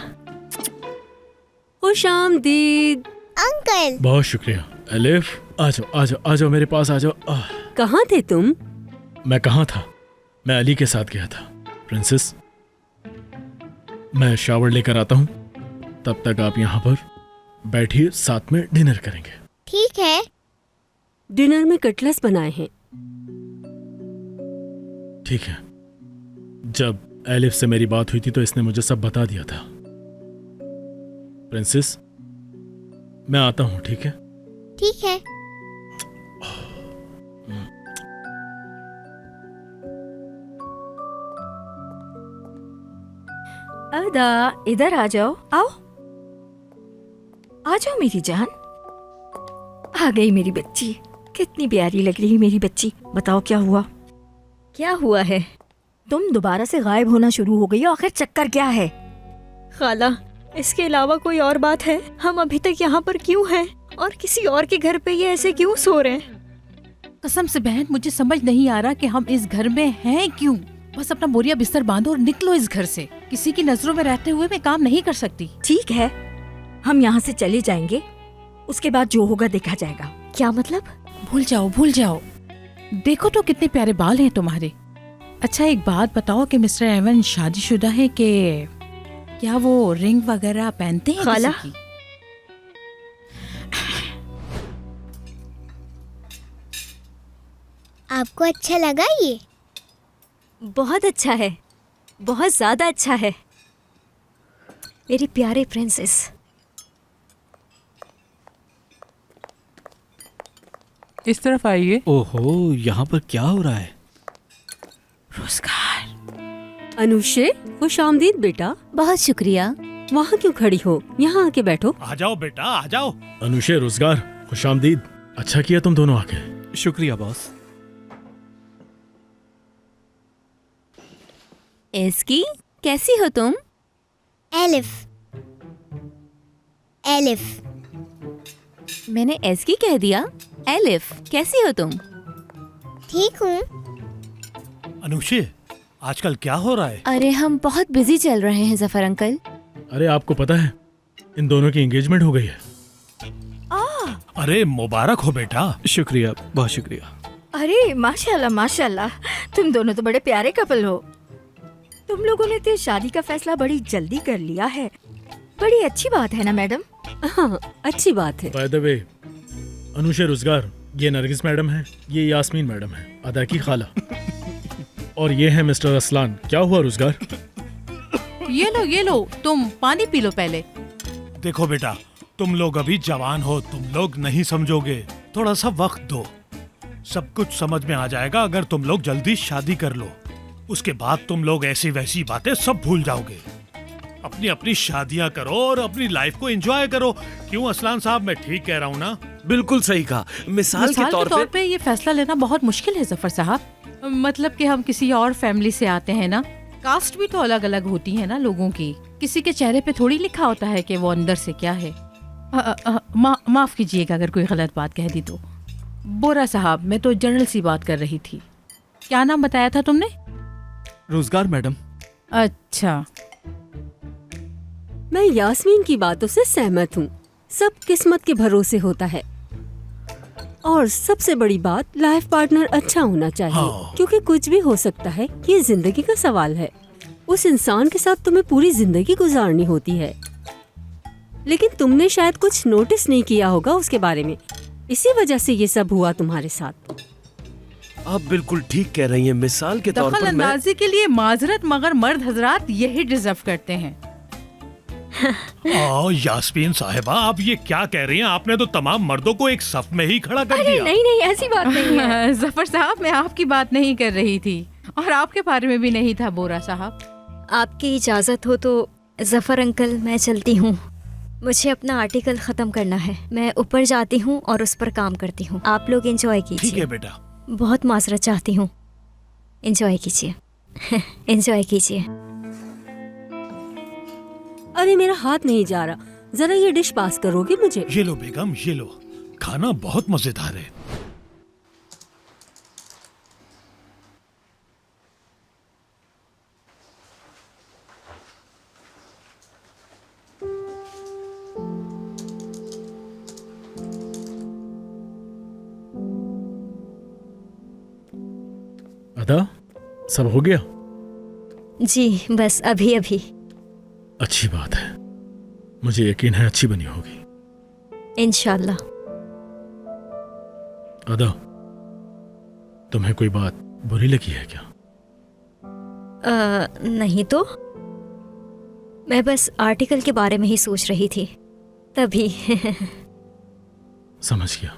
खुश आमदीद। अंकल। बहुत शुक्रिया। अलिफ, आ जाओ आ जाओ आ जाओ, मेरे पास आ जाओ। कहाँ थे तुम? मैं कहाँ था? मैं अली के साथ गया था। प्रिंसेस, मैं शावर लेकर आता हूँ, तब तक आप यहाँ पर बैठिए, साथ में डिनर करेंगे। ठीक है। डिनर में कटलेस बनाए हैं। ठीक है। जब एलिफ से मेरी बात हुई थी तो इसने मुझे सब बता दिया था। प्रिंसेस, मैं आता हूँ, ठीक है? ठीक है। अदा, इधर आ जाओ। आओ आ जाओ मेरी जान। आ गई मेरी बच्ची। कितनी प्यारी लग रही है मेरी बच्ची। बताओ क्या हुआ? क्या हुआ है? तुम दोबारा से गायब होना शुरू हो गई हो, आखिर चक्कर क्या है? खाला, इसके अलावा कोई और बात है? हम अभी तक यहाँ पर क्यों हैं और किसी और के घर पे ये ऐसे क्यों सो रहे हैं? कसम से बहन, मुझे समझ नहीं आ रहा कि हम इस घर में हैं क्यों। बस अपना बोरिया बिस्तर बांधो और निकलो इस घर से। किसी की नजरों में रहते हुए मैं काम नहीं कर सकती। ठीक है, हम यहाँ से चले जाएंगे, उसके बाद जो होगा देखा जाएगा। क्या मतलब? भूल जाओ, भूल जाओ। देखो तो कितने प्यारे बाल हैं तुम्हारे। अच्छा एक बात बताओ कि मिस्टर एवन शादीशुदा है कि क्या वो रिंग वगैरह पहनते हैं खाला? किसी की? आपको अच्छा लगा ये? बहुत अच्छा है, बहुत ज्यादा अच्छा है मेरी प्यारे प्रिंसेस। इस तरफ आइए। ओहो, यहाँ पर क्या हो रहा है? रोजगार। अनुषे, खुश आमदीद बेटा। बहुत शुक्रिया। वहाँ क्यों खड़ी हो, यहाँ आके बैठो। आ जाओ बेटा, आ जाओ। अनुषे, रोजगार, खुश आमदीद। अच्छा किया तुम दोनों आके। शुक्रिया बॉस। एस्की, कैसी हो तुम? एलिफ। एलिफ। मैंने एस्की कह दिया। एलिफ, कैसी हो तुम? ठीक हूँ। अनुषे, आजकल क्या हो रहा है? अरे हम बहुत बिजी चल रहे हैं जफर अंकल। अरे आपको पता है इन दोनों की एंगेजमेंट हो गई है। अरे मुबारक हो बेटा। शुक्रिया, बहुत शुक्रिया। अरे माशाल्लाह माशाल्लाह, तुम दोनों तो बड़े प्यारे कपल हो। तुम लोगों ने तो शादी का फैसला बड़ी जल्दी कर लिया है। बड़ी अच्छी बात है ना मैडम? हाँ, अच्छी बात है। बाय द वे, अनुषे रोजगार, ये नरगिस मैडम है, ये यास्मीन मैडम है, अदा की खाला। और ये है मिस्टर असलान। क्या हुआ रोजगार? ये लो, तुम पानी पी लो पहले। देखो बेटा, तुम लोग अभी जवान हो, तुम लोग नहीं समझोगे। थोड़ा सा वक्त दो, सब कुछ समझ में आ जाएगा अगर तुम लोग जल्दी शादी कर लो। उसके बाद तुम लोग ऐसी वैसी बातें सब भूल जाओगे। अपनी अपनी शादियां करो और अपनी लाइफ को एंजॉय करो। क्यों असलान साहब, मैं ठीक कह रहा हूँ ना? बिल्कुल सही कहा। मिसाल के तौर पे ये फैसला लेना बहुत मुश्किल है जफर साहब। मतलब कि हम किसी और फैमिली से आते हैं ना, कास्ट भी तो अलग अलग होती है ना लोगों की। किसी के चेहरे पे थोड़ी लिखा होता है कि वो अंदर से क्या है। माफ कीजिएगा अगर कोई गलत बात कह दी तो। बोरा साहब, मैं तो जनरल सी बात कर रही थी। क्या नाम बताया था तुमने? रोजगार मैडम। अच्छा, मैं यास्मीन की बातों से सहमत हूँ। सब किस्मत के भरोसे होता है, और सबसे बड़ी बात लाइफ पार्टनर अच्छा होना चाहिए। क्योंकि कुछ भी हो सकता है, ये जिंदगी का सवाल है। उस इंसान के साथ तुम्हें पूरी जिंदगी गुजारनी होती है, लेकिन तुमने शायद कुछ नोटिस नहीं किया होगा उसके बारे में। इसी वजह से ये सब हुआ तुम्हारे साथ। आप बिल्कुल ठीक कह रही हैं। मिसाल के तौर दखल पर अंदाजी के लिए माजरत, मगर मर्द हजरात यही डिजर्व करते हैं। यास्मीन साहिबा, आप ये क्या कह रही हैं? आपने तो तमाम मर्दों को एक सफ में ही खड़ा कर दिया। नहीं नहीं, ऐसी बात नहीं है। जफर साहब, मैं आपकी बात नहीं कर रही थी और आपके बारे में भी नहीं था बोरा साहब। आपकी इजाजत हो तो जफर अंकल, मैं चलती हूँ। मुझे अपना आर्टिकल खत्म करना है। मैं ऊपर जाती हूँ और उस पर काम करती हूँ। आप लोग एंजॉय कीजिए। ठीक है बेटा। बहुत माजरत चाहती हूँ। एंजॉय कीजिए। एंजॉय कीजिए। अरे मेरा हाथ नहीं जा रहा, जरा ये डिश पास करोगे मुझे? ये लो बेगम, ये लो। खाना बहुत मजेदार है। अदा, सब हो गया? जी, बस अभी अभी। अच्छी बात है, मुझे यकीन है अच्छी बनी होगी। इंशाल्लाह। अदा, तुम्हें कोई बात बुरी लगी है क्या? नहीं तो, मैं बस आर्टिकल के बारे में ही सोच रही थी तभी। समझ गया।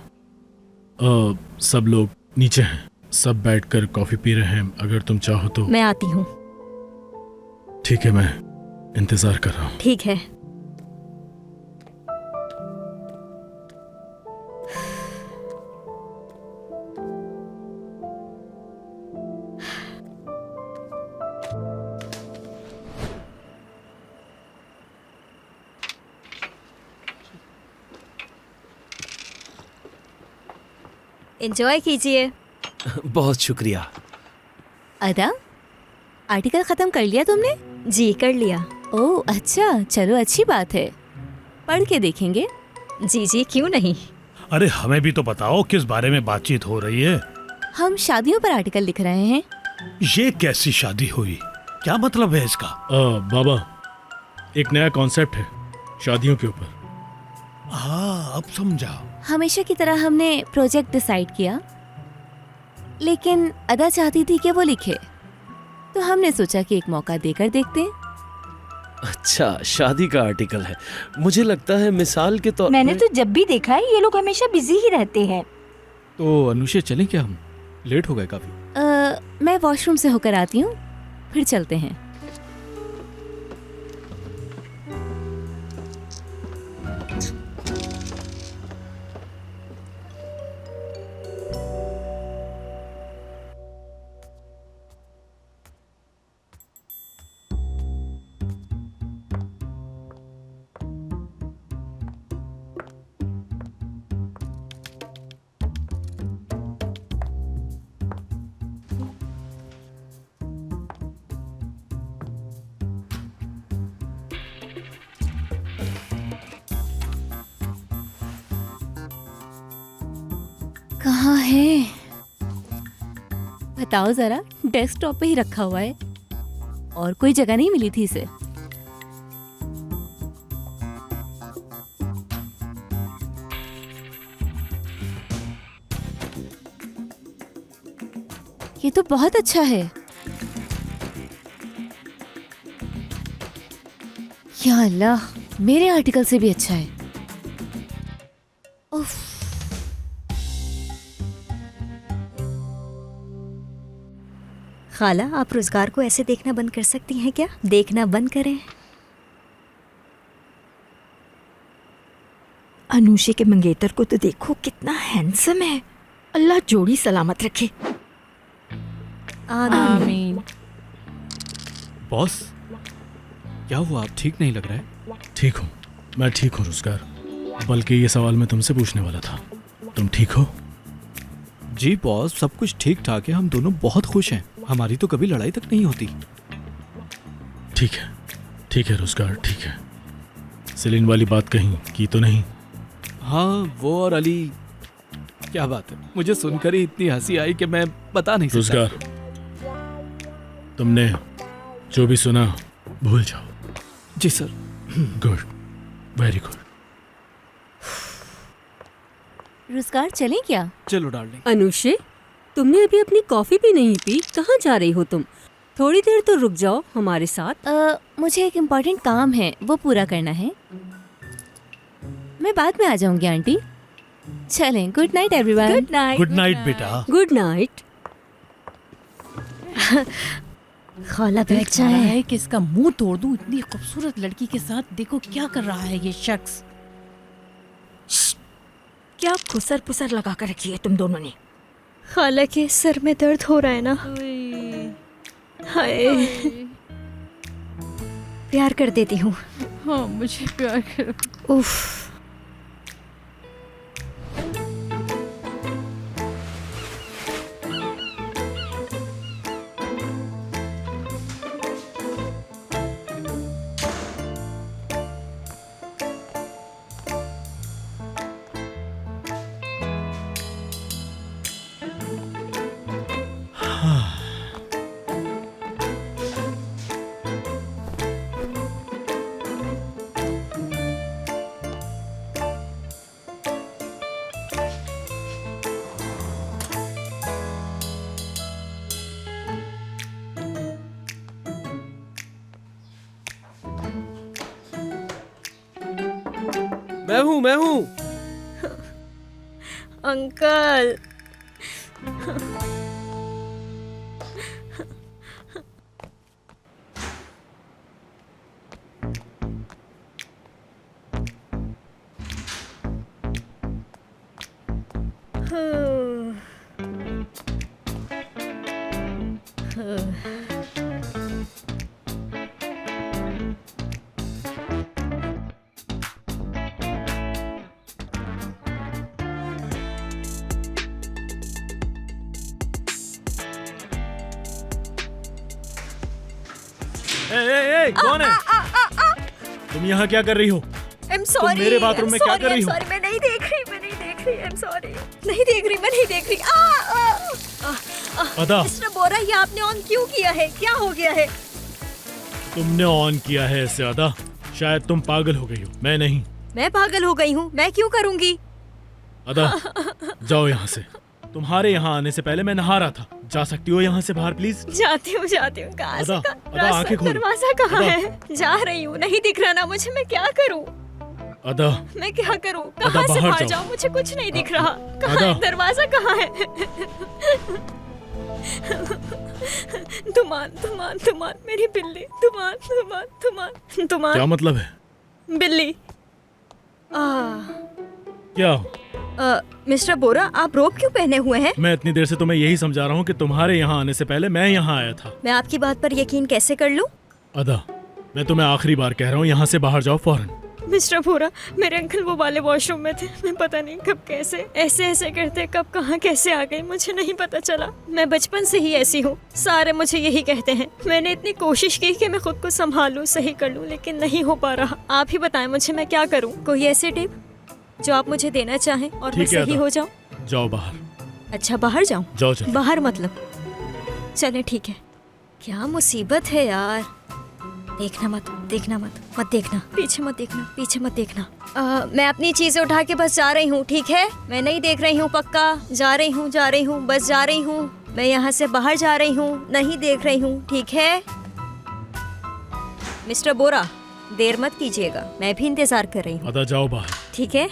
सब लोग नीचे हैं, सब बैठकर कॉफी पी रहे हैं। अगर तुम चाहो तो मैं आती हूँ। ठीक है, मैं इंतजार कर रहा हूँ। ठीक है। एंजॉय कीजिए। बहुत शुक्रिया। अदा, आर्टिकल खत्म कर लिया तुमने? जी कर लिया। ओह अच्छा, चलो अच्छी बात है, पढ़ के देखेंगे। जी जी क्यों नहीं। अरे हमें भी तो बताओ किस बारे में बातचीत हो रही है। हम शादियों पर आर्टिकल लिख रहे हैं। ये कैसी शादी हुई, क्या मतलब है इसका? बाबा, एक नया कॉन्सेप्ट है शादियों के ऊपर। हाँ अब समझा। हमेशा की तरह हमने प्रोजेक्ट डिसाइड किया, लेकिन अदा चाहती थी कि वो लिखे, तो हमने सोचा कि एक मौका देकर देखते हैं। अच्छा, शादी का आर्टिकल है। मुझे लगता है मिसाल के तौर मैंने तो जब भी देखा है ये लोग हमेशा बिजी ही रहते हैं। तो अनुषे चलें क्या, हम लेट हो गए काफी। मैं वॉशरूम से होकर आती हूँ, फिर चलते हैं। कहाँ है? बताओ जरा, डेस्कटॉप पे ही रखा हुआ है और कोई जगह नहीं मिली थी इसे। ये तो बहुत अच्छा है। या अल्लाह, मेरे आर्टिकल से भी अच्छा है। उफ। खाला, आप रोजगार को ऐसे देखना बंद कर सकती हैं क्या? देखना बंद करें। अनुषे के मंगेतर को तो देखो, कितना हैंडसम है। अल्लाह जोड़ी सलामत रखे। आमीन। बॉस, क्या हुआ, आप ठीक नहीं लग रहा है? ठीक हूँ, मैं ठीक हूँ रोजगार। बल्कि ये सवाल मैं तुमसे पूछने वाला था, तुम ठीक हो? जी बॉस, सब कुछ ठीक ठाक है, हम दोनों बहुत खुश हैं। हमारी तो कभी लड़ाई तक नहीं होती। ठीक है रोजगार, ठीक है। सेलिन वाली बात कहीं की तो नहीं? हाँ, वो और अली, क्या बात है, मुझे सुनकर ही इतनी हंसी आई कि मैं बता नहीं सकता। रोजगार, तुमने जो भी सुना भूल जाओ। जी सर। Good, very good. रोजगार चलें क्या? चलो डार्लिंग। अनुषे, तुमने अभी अपनी कॉफी भी नहीं पी, कहाँ जा रही हो तुम? थोड़ी देर तो रुक जाओ हमारे साथ। मुझे एक इम्पोर्टेंट काम है, वो पूरा करना है। मैं बाद में आ जाऊंगी आंटी। चलें, good night everyone. Good night. Good night बेटा। Good night. खाला बैठ चाह रहा जाए। है कि इसका मुंह तोड़ दूं। इतनी खूबसूरत लड़की के साथ देखो क्या कर रहा है ये शख्स। क्या खुसर पुसर लगा कर रखी है तुम दोनों ने? खाला के सर में दर्द हो रहा है ना। हाय, प्यार कर देती हूँ। हाँ, मुझे प्यार करो। उफ। मैं हूँ। अंकल। ए, कौन है? तुम यहाँ क्या कर रही हो? I'm sorry, मेरे बाथरूम में क्या कर रही हो? सॉरी, मैं नहीं देख रही, I'm sorry, नहीं देख रही। अदा। मिस्टर बोरा, ये आपने ऑन क्यों किया है? क्या हो गया है? तुमने ऑन किया है इसे अदा। शायद तुम पागल हो गई हो, मैं नहीं। मैं पागल हो गई हूँ? मैं क्यों करूँगी? अदा, जाओ यहाँ से। तुम्हारे यहाँ आने से पहले मैं नहा रहा था। जा सकती हो यहाँ से बाहर प्लीज? जाती हूँ। कहाँ से? अदा, आंखें खोलो। दरवाजा कहाँ अदा। है? जा रही हूँ, नहीं दिख रहा ना मुझे, मैं क्या करूँ? अदा, मैं क्या करूँ? अदा, कहाँ से बाहर बाहर जाओ। जाऊँ? मुझे कुछ नहीं दिख रहा। कहाँ अदा। है? दरवाजा कहाँ है? तुमान, मेरी बिल्ली। तुमान। क्या मतलब है? बिल्ली। क्या? मिस्टर बोरा, आप रोब क्यों पहने हुए हैं? मैं इतनी देर से तुम्हें यही समझा रहा हूँ कि तुम्हारे यहाँ आने से पहले मैं यहाँ आया था। मैं आपकी बात पर यकीन कैसे कर लूँ? अदा, मैं तुम्हें आखिरी बार कह रहा हूँ, यहाँ से बाहर जाओ फौरन। मिस्टर बोरा, मेरे अंकल वो वाले वॉशरूम में थे। मैं पता नहीं कब कैसे ऐसे करते कब कहाँ कैसे आ गई, मुझे नहीं पता चला। मैं बचपन से ही ऐसी हूँ, सारे मुझे यही कहते हैं। मैंने इतनी कोशिश की कि मैं खुद को संभालूं, सही कर लूं, लेकिन नहीं हो पा रहा। आप ही बताएं मुझे, मैं क्या करूँ? कोई ऐसी टिप जो आप मुझे देना चाहें और मैं सही हो जाऊँ? जाओ बाहर। अच्छा, बाहर जाऊँ? जाओ चलो। बाहर मतलब? चले ठीक है। क्या मुसीबत है यार। देखना मत, पीछे मत देखना। मैं अपनी चीजें उठा के बस जा रही हूँ, ठीक है? मैं नहीं देख रही हूँ, पक्का जा रही हूँ, बस जा रही हूँ। मैं यहाँ से बाहर जा रही हूँ, नहीं देख रही हूँ, ठीक है? मिस्टर बोरा, देर मत कीजिएगा, मैं भी इंतजार कर रही हूँ। अदा, जाओ बाहर। ठीक है।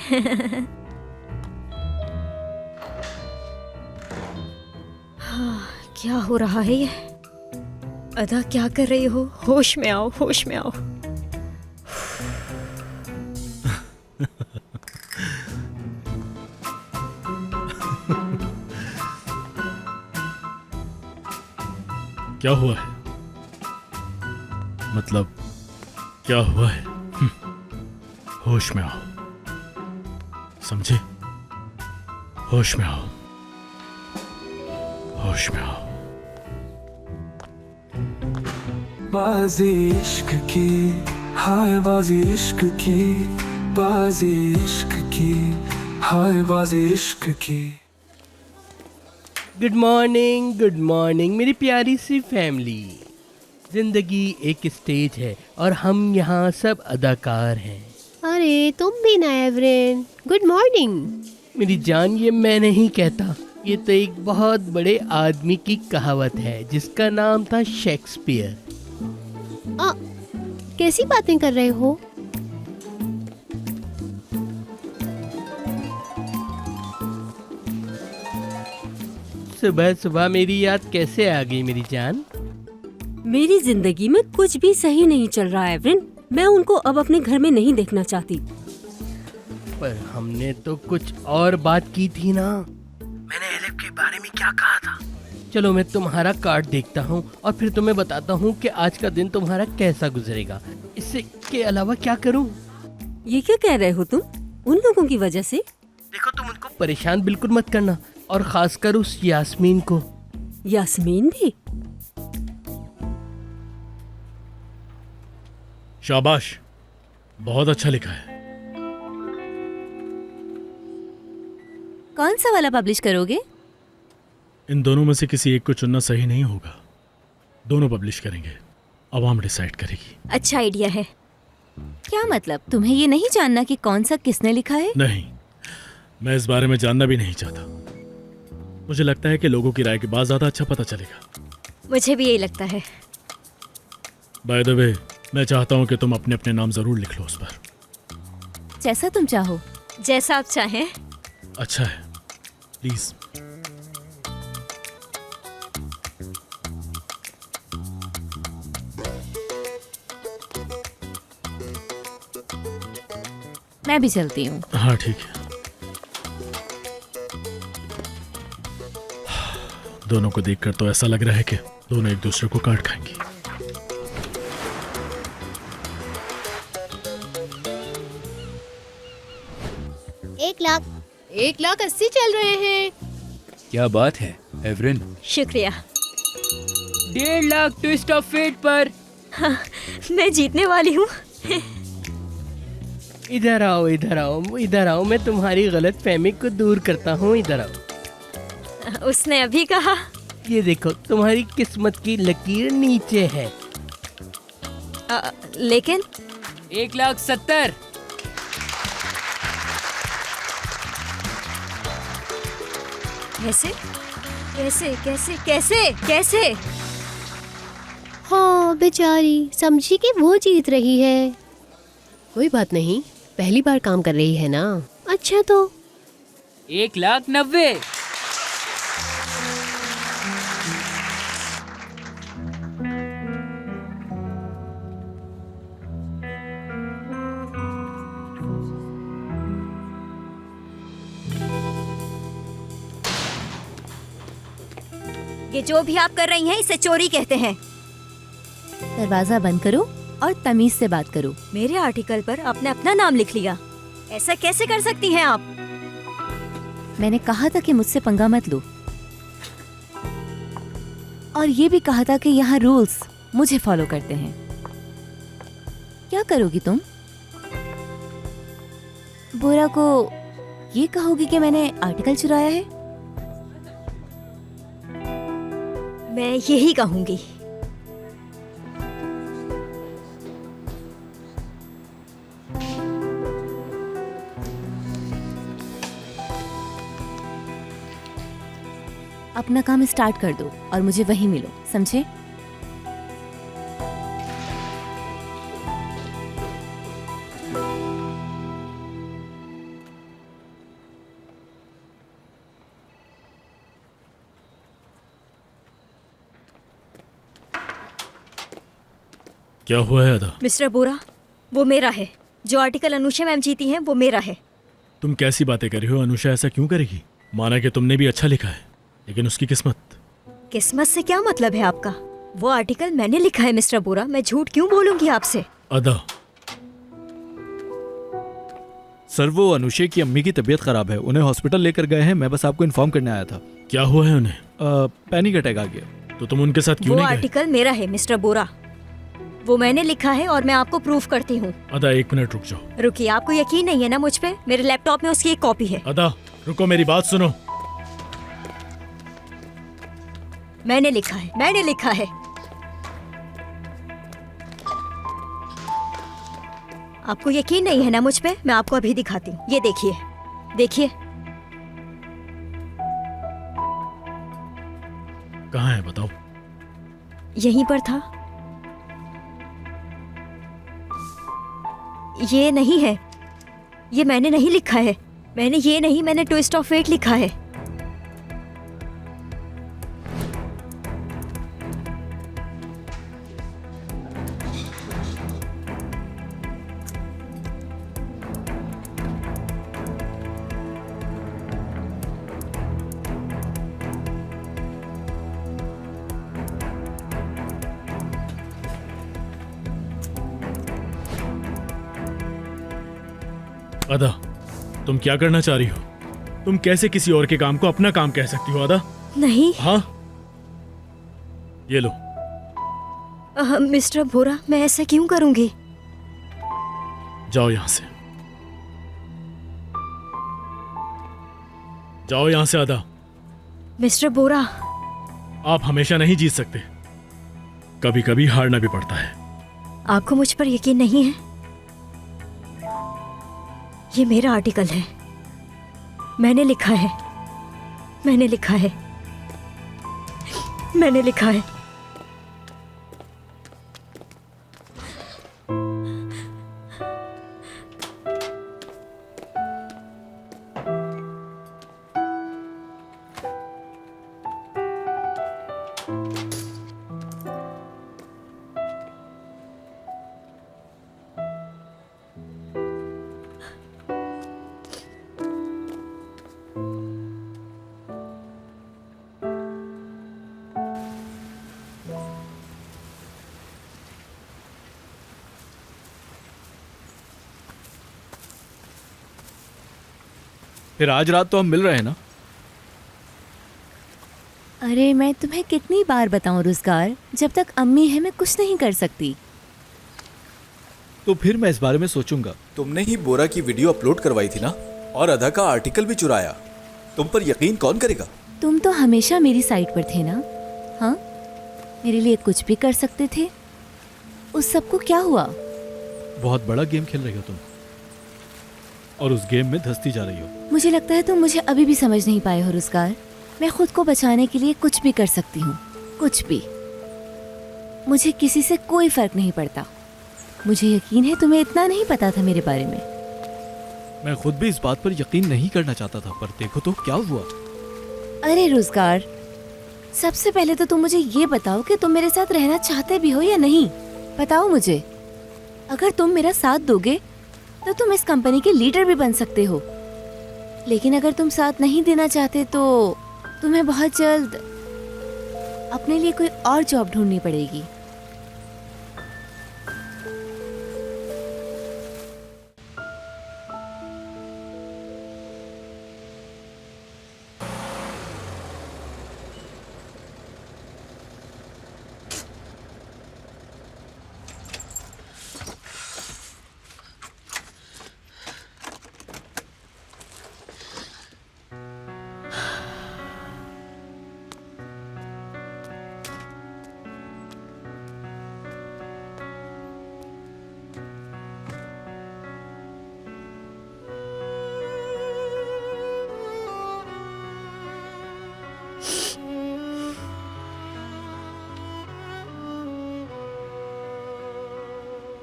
क्या हो रहा है ये? अदा, क्या कर रही हो? होश में आओ। क्या हुआ है? मतलब क्या हुआ है? होश में आओ, समझे? होश में आओ। बाजी इश्क की, हाय बाजी इश्क की, बाजी इश्क की, हाय बाजी इश्क की। गुड मॉर्निंग मेरी प्यारी सी फैमिली। जिंदगी एक स्टेज है और हम यहाँ सब अदाकार हैं। अरे तुम भी ना एवरेन। Good morning. मेरी जान, ये मैं नहीं कहता, ये तो एक बहुत बड़े आदमी की कहावत है जिसका नाम था शेक्सपियर। कैसी बातें कर रहे हो? सुबह सुबह मेरी याद कैसे आ गई मेरी जान? मेरी जिंदगी में कुछ भी सही नहीं चल रहा है एवरेन। मैं उनको अब अपने घर में नहीं देखना चाहती। पर हमने तो कुछ और बात की थी ना। मैंने एलिफ के बारे में क्या कहा था? चलो मैं तुम्हारा कार्ड देखता हूँ और फिर तुम्हें बताता हूँ कि आज का दिन तुम्हारा कैसा गुजरेगा। इससे के अलावा क्या करूँ? ये क्या कह रहे हो तुम? उन लोगों की वजह से? देखो, तुम उनको परेशान बिल्कुल मत करना, और खासकर उस यास्मीन को। यास्मीन भी? शाबाश, बहुत अच्छा लिखा है। कौन सा वाला पब्लिश करोगे? इन दोनों में से किसी एक को चुनना सही नहीं होगा। दोनों पब्लिश करेंगे, आवाम डिसाइड करेगी। अच्छा आइडिया है। क्या मतलब, तुम्हें ये नहीं जानना कि कौन सा किसने लिखा है? नहीं, मैं इस बारे में जानना भी नहीं चाहता। मुझे लगता है कि लोगों की राय के बाद ज्यादा अच्छा पता चलेगा। मुझे भी यही लगता है। बाय द वे, मैं चाहता हूँ कि तुम अपने अपने नाम जरूर लिख लो उस पर। जैसा तुम चाहो। जैसा आप चाहें। अच्छा है, प्लीज। मैं भी चलती हूँ। हाँ ठीक है। दोनों को देखकर तो ऐसा लग रहा है कि दोनों एक दूसरे को काट खाएंगी। एक लाख 80 चल रहे हैं। क्या बात है एवरेन? शुक्रिया। 1.5 लाख ट्विस्ट ऑफ फेट पर हाँ, मैं जीतने वाली हूँ। इधर आओ, इधर आओ, इधर आओ, मैं तुम्हारी गलत फहमी को दूर करता हूँ, इधर आओ। उसने अभी कहा। ये देखो, तुम्हारी किस्मत की लकीर नीचे है। लेकिन 1,70,000। कैसे कैसे कैसे कैसे कैसे? हाँ बेचारी, समझी कि वो जीत रही है। कोई बात नहीं, पहली बार काम कर रही है ना। अच्छा तो 1,90,000। ये जो भी आप कर रही हैं इसे चोरी कहते हैं। दरवाजा बंद करो और तमीज से बात करो। मेरे आर्टिकल पर आपने अपना नाम लिख लिया, ऐसा कैसे कर सकती हैं आप? मैंने कहा था कि मुझसे पंगा मत लो, और ये भी कहा था कि यहाँ रूल्स मुझे फॉलो करते हैं। क्या करोगी तुम? बोरा को ये कहोगी कि मैंने आर्टिकल चुराया है? मैं यही कहूंगी। अपना काम स्टार्ट कर दो और मुझे वहीं मिलो, समझे? क्या हुआ है अदा? मिस्टर बोरा, वो मेरा है। जो आर्टिकल अनुषा मैम जीती हैं वो मेरा है। तुम कैसी बातें कर रही हो? अनुषा ऐसा क्यों करेगी? माना कि तुमने भी अच्छा लिखा है, लेकिन उसकी किस्मत। किस्मत से क्या मतलब है आपका? वो आर्टिकल मैंने लिखा है मिस्टर बोरा, मैं झूठ क्यों बोलूंगी आपसे? अदा, सर वो अनुषा की अम्मी की तबीयत खराब है, उन्हें हॉस्पिटल लेकर गए हैं। मैं बस आपको इन्फॉर्म करने आया था। क्या हुआ है उन्हें? पैनिक अटैक आ गया। तो तुम उनके साथ क्यों वो नहीं गए? आर्टिकल मेरा है मिस्टर बोरा, वो मैंने लिखा है और मैं आपको प्रूफ करती हूँ। अदा 1 मिनट रुक जाओ। रुकिए, आपको यकीन नहीं है ना मुझ पे? मेरे लैपटॉप में उसकी एक कॉपी है। अदा रुको, मेरी बात सुनो। मैंने लिखा है, मैंने लिखा है। आपको यकीन नहीं है ना मुझ पे? मैं आपको अभी दिखाती हूँ, ये देखिए, देखिए। कहाँ है बताओ? यहीं पर था। ये नहीं है, ये मैंने नहीं लिखा है। मैंने ट्विस्ट ऑफ फेट लिखा है। अदा, तुम क्या करना चाह रही हो? तुम कैसे किसी और के काम को अपना काम कह सकती हो अदा? नहीं। हाँ, ये लो। मिस्टर बोरा, मैं ऐसा क्यों करूंगी? जाओ यहां से, जाओ यहां से अदा। मिस्टर बोरा, आप हमेशा नहीं जीत सकते, कभी कभी हारना भी पड़ता है। आपको मुझ पर यकीन नहीं है? ये मेरा आर्टिकल है, मैंने लिखा है, मैंने लिखा है, मैंने लिखा है। फिर आज रात तो हम मिल रहे हैं ना? अरे मैं तुम्हें कितनी बार बताऊं रुज़गार, जब तक अम्मी है मैं कुछ नहीं कर सकती। तो फिर मैं इस बारे में सोचूंगा। तुमने ही बोरा की वीडियो अपलोड करवाई थी ना, और अदा का आर्टिकल भी चुराया। तुम पर यकीन कौन करेगा? तुम तो हमेशा मेरी साइड पर थे ना। हाँ, मेरे लिए कुछ भी कर सकते थे। उस सब को क्या हुआ? बहुत बड़ा गेम खेल रही हो तुम, और उस गेम में धंसती जा रही हो। मुझे लगता है तुम मुझे अभी भी समझ नहीं पाए हो रुज़गार। मैं खुद को बचाने के लिए कुछ भी कर सकती हूँ, कुछ भी। मुझे किसी से कोई फर्क नहीं पड़ता। मुझे यकीन है तुम्हें इतना नहीं पता था मेरे बारे में। मैं खुद भी इस बात पर यकीन नहीं करना चाहता था, पर देखो तो क्या हुआ। अरे रुज़गार, सबसे पहले तो तुम मुझे ये बताओ कि तुम मेरे साथ रहना चाहते भी हो या नहीं। बताओ मुझे। अगर तुम मेरा साथ दोगे तो तुम इस कंपनी के लीडर भी बन सकते हो, लेकिन अगर तुम साथ नहीं देना चाहते तो तुम्हें बहुत जल्द अपने लिए कोई और जॉब ढूंढनी पड़ेगी।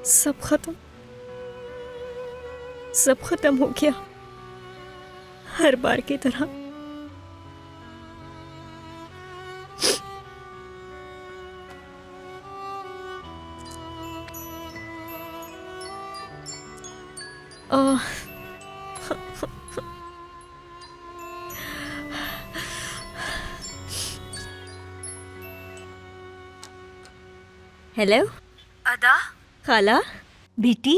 सब खत्म, सब खत्म हो गया, हर बार की तरह। हेलो अदा। खाला। बेटी,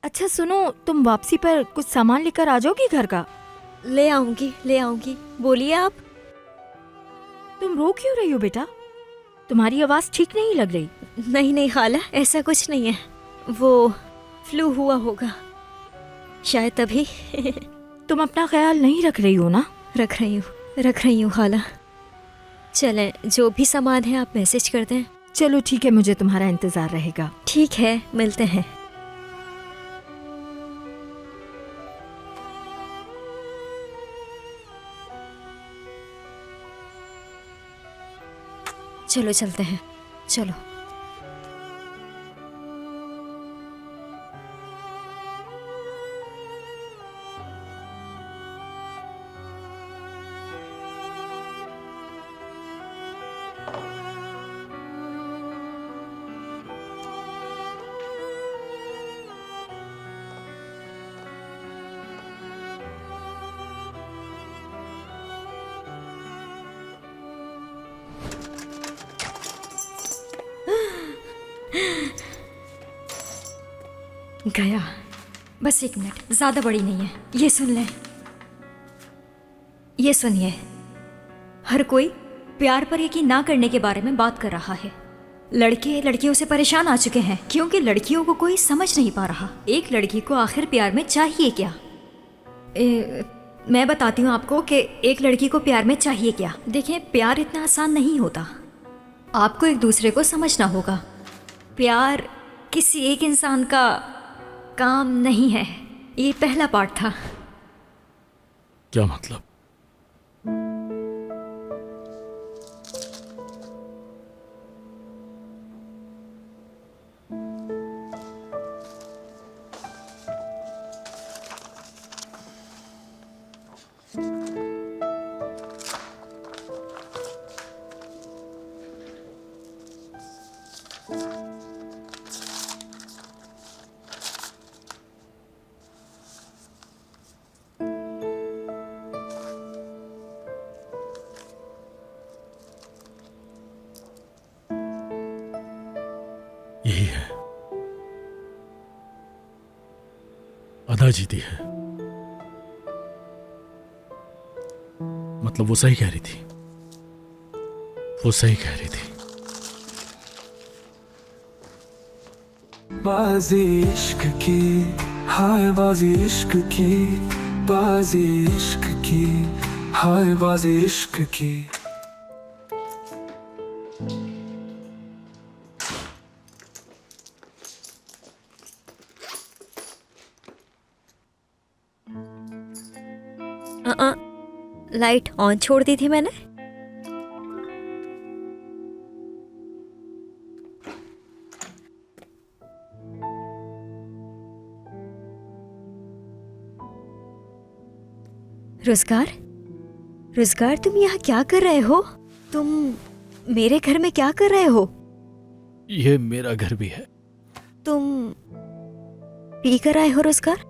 अच्छा सुनो, तुम वापसी पर कुछ सामान लेकर आ जाओगी घर का? ले आऊंगी, ले आऊंगी। बोलिए आप। तुम रो क्यों रही हो बेटा? तुम्हारी आवाज ठीक नहीं लग रही। नहीं नहीं खाला, ऐसा कुछ नहीं है, वो फ्लू हुआ होगा शायद तभी। तुम अपना ख्याल नहीं रख रही हो ना? रख रही हूँ खाला। चलें, जो भी सामान है आप मैसेज कर दें। चलो ठीक है, मुझे तुम्हारा इंतजार रहेगा। ठीक है, मिलते हैं। चलो चलते हैं, चलो। गया। बस एक मिनट, ज्यादा बड़ी नहीं है। ये सुन ले, ये सुनिए। हर कोई प्यार पर यकीन ना करने के बारे में बात कर रहा है। लड़के लड़कियों से परेशान आ चुके हैं क्योंकि लड़कियों को कोई समझ नहीं पा रहा। एक लड़की को आखिर प्यार में चाहिए क्या? मैं बताती हूँ आपको कि एक लड़की को प्यार में चाहिए क्या। देखिए, प्यार इतना आसान नहीं होता। आपको एक दूसरे को समझना होगा। प्यार किसी एक इंसान का काम नहीं है। ये पहला पार्ट था। क्या मतलब? यही है, अदा जीती है। मतलब वो सही कह रही थी। वो सही कह रही थी। बाजी इश्क की, हाय बाजी इश्क की, बाजी इश्क की, हाय बाजी इश्क की। लाइट ऑन छोड़ दी थी मैंने। रोजगार, रोजगार तुम यहाँ क्या कर रहे हो? तुम मेरे घर में क्या कर रहे हो? ये मेरा घर भी है। तुम पी कर आए हो रोजगार?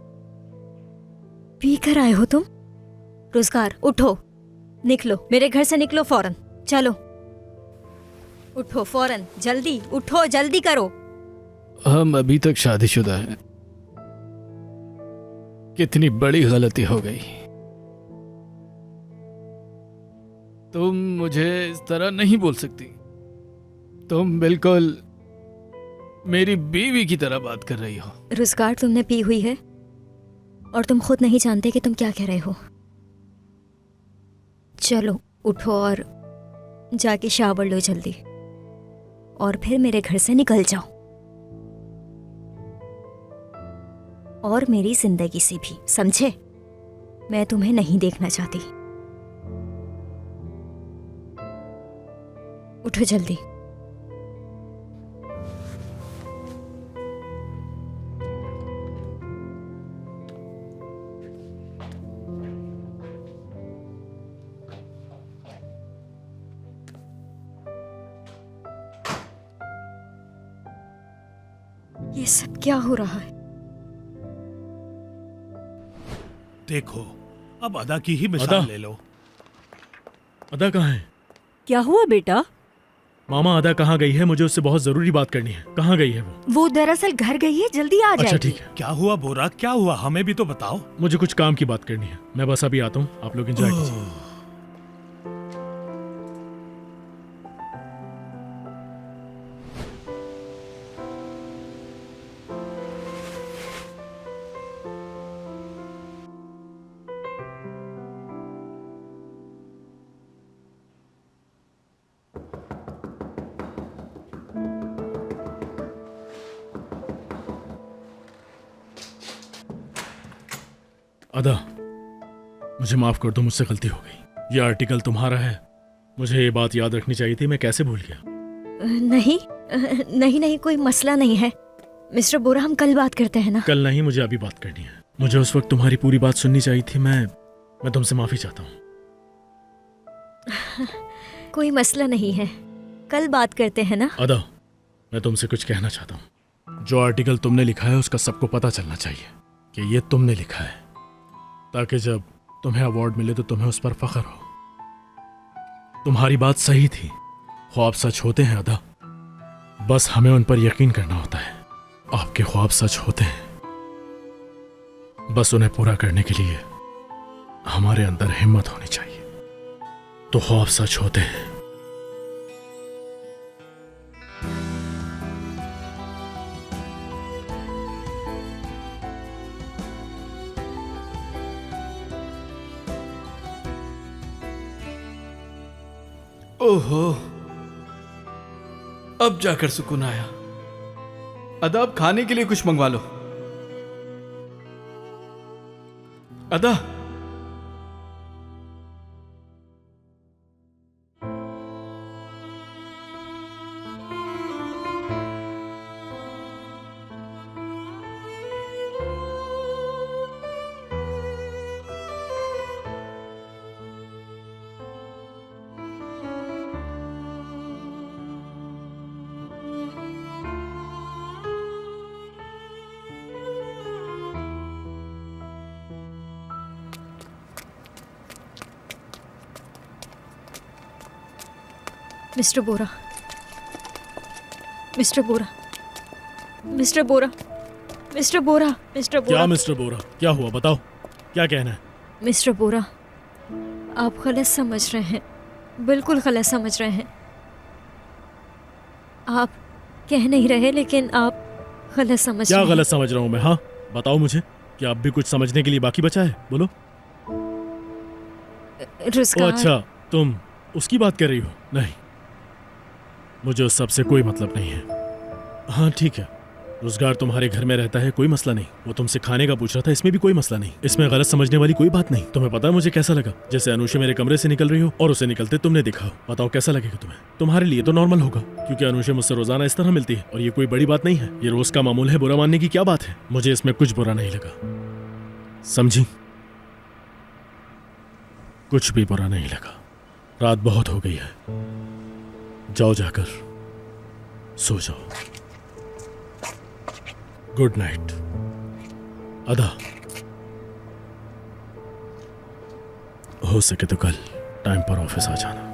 पी कर आए हो तुम? रोजगार उठो, निकलो मेरे घर से, निकलो फौरन, चलो उठो फौरन, जल्दी उठो, जल्दी करो। हम अभी तक शादीशुदा हैं। कितनी बड़ी गलती हो गई। तुम मुझे इस तरह नहीं बोल सकती। तुम बिल्कुल मेरी बीवी की तरह बात कर रही हो। रोजगार तुमने पी हुई है और तुम खुद नहीं जानते कि तुम क्या कह रहे हो। चलो उठो और जाके शावर लो जल्दी, और फिर मेरे घर से निकल जाओ, और मेरी जिंदगी से भी, समझे? मैं तुम्हें नहीं देखना चाहती। उठो जल्दी। ये सब क्या हो रहा है? देखो, अब अदा की ही मिसाल ले लो। अदा कहाँ है? क्या हुआ बेटा? मामा, अदा कहाँ गई है? मुझे उससे बहुत जरूरी बात करनी है। कहाँ गई है वो? वो दरअसल घर गई है, जल्दी आ जाएगी। अच्छा ठीक है। क्या हुआ बोरा, क्या हुआ? हमें भी तो बताओ। मुझे कुछ काम की बात करनी है। मैं बस अभी आता हूँ, आप लोग एंजॉय कीजिए। अदा, मुझे माफ कर दो, मुझसे गलती हो गई। ये आर्टिकल तुम्हारा है, मुझे ये बात याद रखनी चाहिए थी। मैं कैसे भूल गया? नहीं नहीं नहीं, कोई मसला नहीं है मिस्टर बोरा, हम कल बात करते हैं ना। कल नहीं, मुझे अभी बात करनी है। मुझे उस वक्त तुम्हारी पूरी बात सुननी चाहिए थी। मैं तुमसे माफी चाहता हूँ। कोई मसला नहीं है, कल बात करते हैं ना। अदा, मैं तुमसे कुछ कहना चाहता हूँ। जो आर्टिकल तुमने लिखा है उसका सबको पता चलना चाहिए कि ये तुमने लिखा है, ताकि जब तुम्हें अवार्ड मिले तो तुम्हें उस पर फख्र हो। तुम्हारी बात सही थी, ख्वाब सच होते हैं अदा, बस हमें उन पर यकीन करना होता है। आपके ख्वाब सच होते हैं, बस उन्हें पूरा करने के लिए हमारे अंदर हिम्मत होनी चाहिए। तो ख्वाब सच होते हैं। ओहो, अब जाकर सुकून आया। अदा, अब खाने के लिए कुछ मंगवा लो। अदा, मिस्टर बोरा, मिस्टर बोरा, मिस्टर बोरा, मिस्टर बोरा, मिस्टर बोरा। क्या मिस्टर बोरा, क्या हुआ? बताओ, क्या कहना है? मिस्टर बोरा, आप गलत समझ रहे हैं, बिल्कुल गलत समझ रहे हैं। आप कह नहीं रहे, लेकिन आप गलत समझ क्या रहे हैं। गलत समझ रहा हूँ मैं? हाँ बताओ मुझे, क्या अब भी कुछ समझने के लिए बाकी बचा है? बोलो। रुज़गार। ओ अच्छा, तुम उसकी बात कर रही हो? नहीं, मुझे उस सब से कोई मतलब नहीं है। हाँ ठीक है, रोजगार तुम्हारे घर में रहता है, कोई मसला नहीं। वो तुमसे खाने का पूछ रहा था, इसमें भी कोई मसला नहीं। इसमें गलत समझने वाली कोई बात नहीं। तुम्हें पता है मुझे कैसा लगा? जैसे अनुषा मेरे कमरे से निकल रही हो और उसे निकलते तुमने देखा हो। बताओ कैसा लगेगा तुम्हें? तुम्हारे लिए तो नॉर्मल होगा, क्योंकि अनुषा मुझसे रोजाना इस तरह मिलती है और ये कोई बड़ी बात नहीं है। ये रोज का मामूल है, बुरा मानने की क्या बात है? मुझे इसमें कुछ बुरा नहीं लगा, समझी? कुछ भी बुरा नहीं लगा। रात बहुत हो गई है, जाओ जाकर सो जाओ। Good night. अदा, हो सके तो कल टाइम पर ऑफिस आ जाना।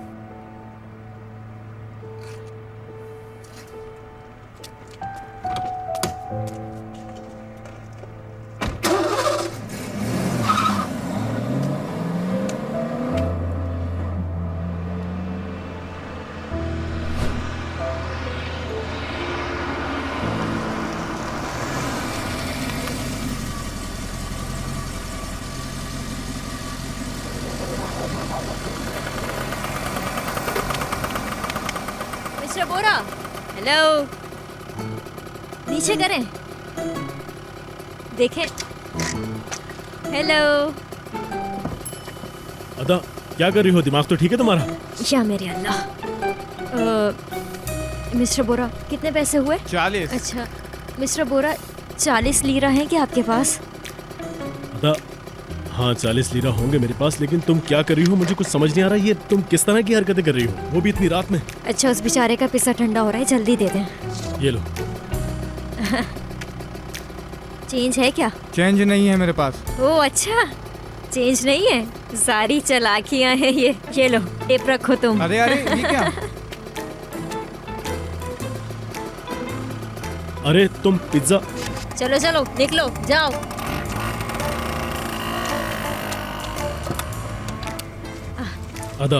मिस्टर बोरा, हेलो। नीचे करें, देखें। हेलो। अदा, क्या कर रही हो? दिमाग तो ठीक है तुम्हारा? या मेरे अल्लाह। मिस्टर बोरा, कितने पैसे हुए? 40। अच्छा मिस्टर बोरा, 40 लीरा हैं क्या आपके पास? अदा, हाँ 40 लीरा होंगे मेरे पास, लेकिन तुम क्या कर रही हो मुझे कुछ समझ नहीं आ रहा। ये तुम किस तरह की हरकतें कर रही हो, वो भी इतनी रात में? अच्छा, उस बेचारे का पिस्सा ठंडा हो रहा है, जल्दी दे दें। ये लो। चेंज है क्या? चेंज नहीं है मेरे पास। ओह अच्छा, चेंज नहीं है। सारी चालाकियां हैं ये लो, टिप रखो तुम। अरे अरे, ये क्या? अरे तुम पिज्जा। चलो चलो निकलो, जाओ। अदा,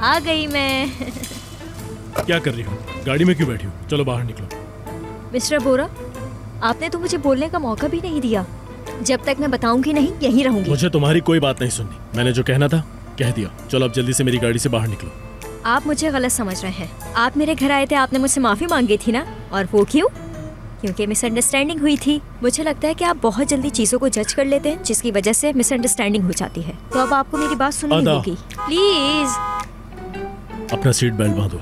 आ गई मैं। क्या कर रही हो? गाड़ी में क्यों बैठी हो? चलो बाहर निकलो। मिस्टर बोरा, आपने तो मुझे बोलने का मौका भी नहीं दिया। जब तक मैं बताऊंगी नहीं, यहीं रहूंगी। मुझे तुम्हारी कोई बात नहीं सुननी। मैंने जो कहना था कह दिया। चलो अब जल्दी से मेरी गाड़ी से बाहर निकलो। आप मुझे गलत समझ रहे हैं। आप मेरे घर आए थे, आपने मुझसे माफी मांगी थी ना? और वो क्यों? क्योंकि मिसअंडरस्टैंडिंग हुई थी। मुझे लगता है कि आप बहुत जल्दी चीजों को जज कर लेते हैं, जिसकी वजह से मिसअंडरस्टैंडिंग हो जाती है। तो अब आपको मेरी बात सुननी अदा। होगी। प्लीज। अपना सीट बेल्ट बांधो।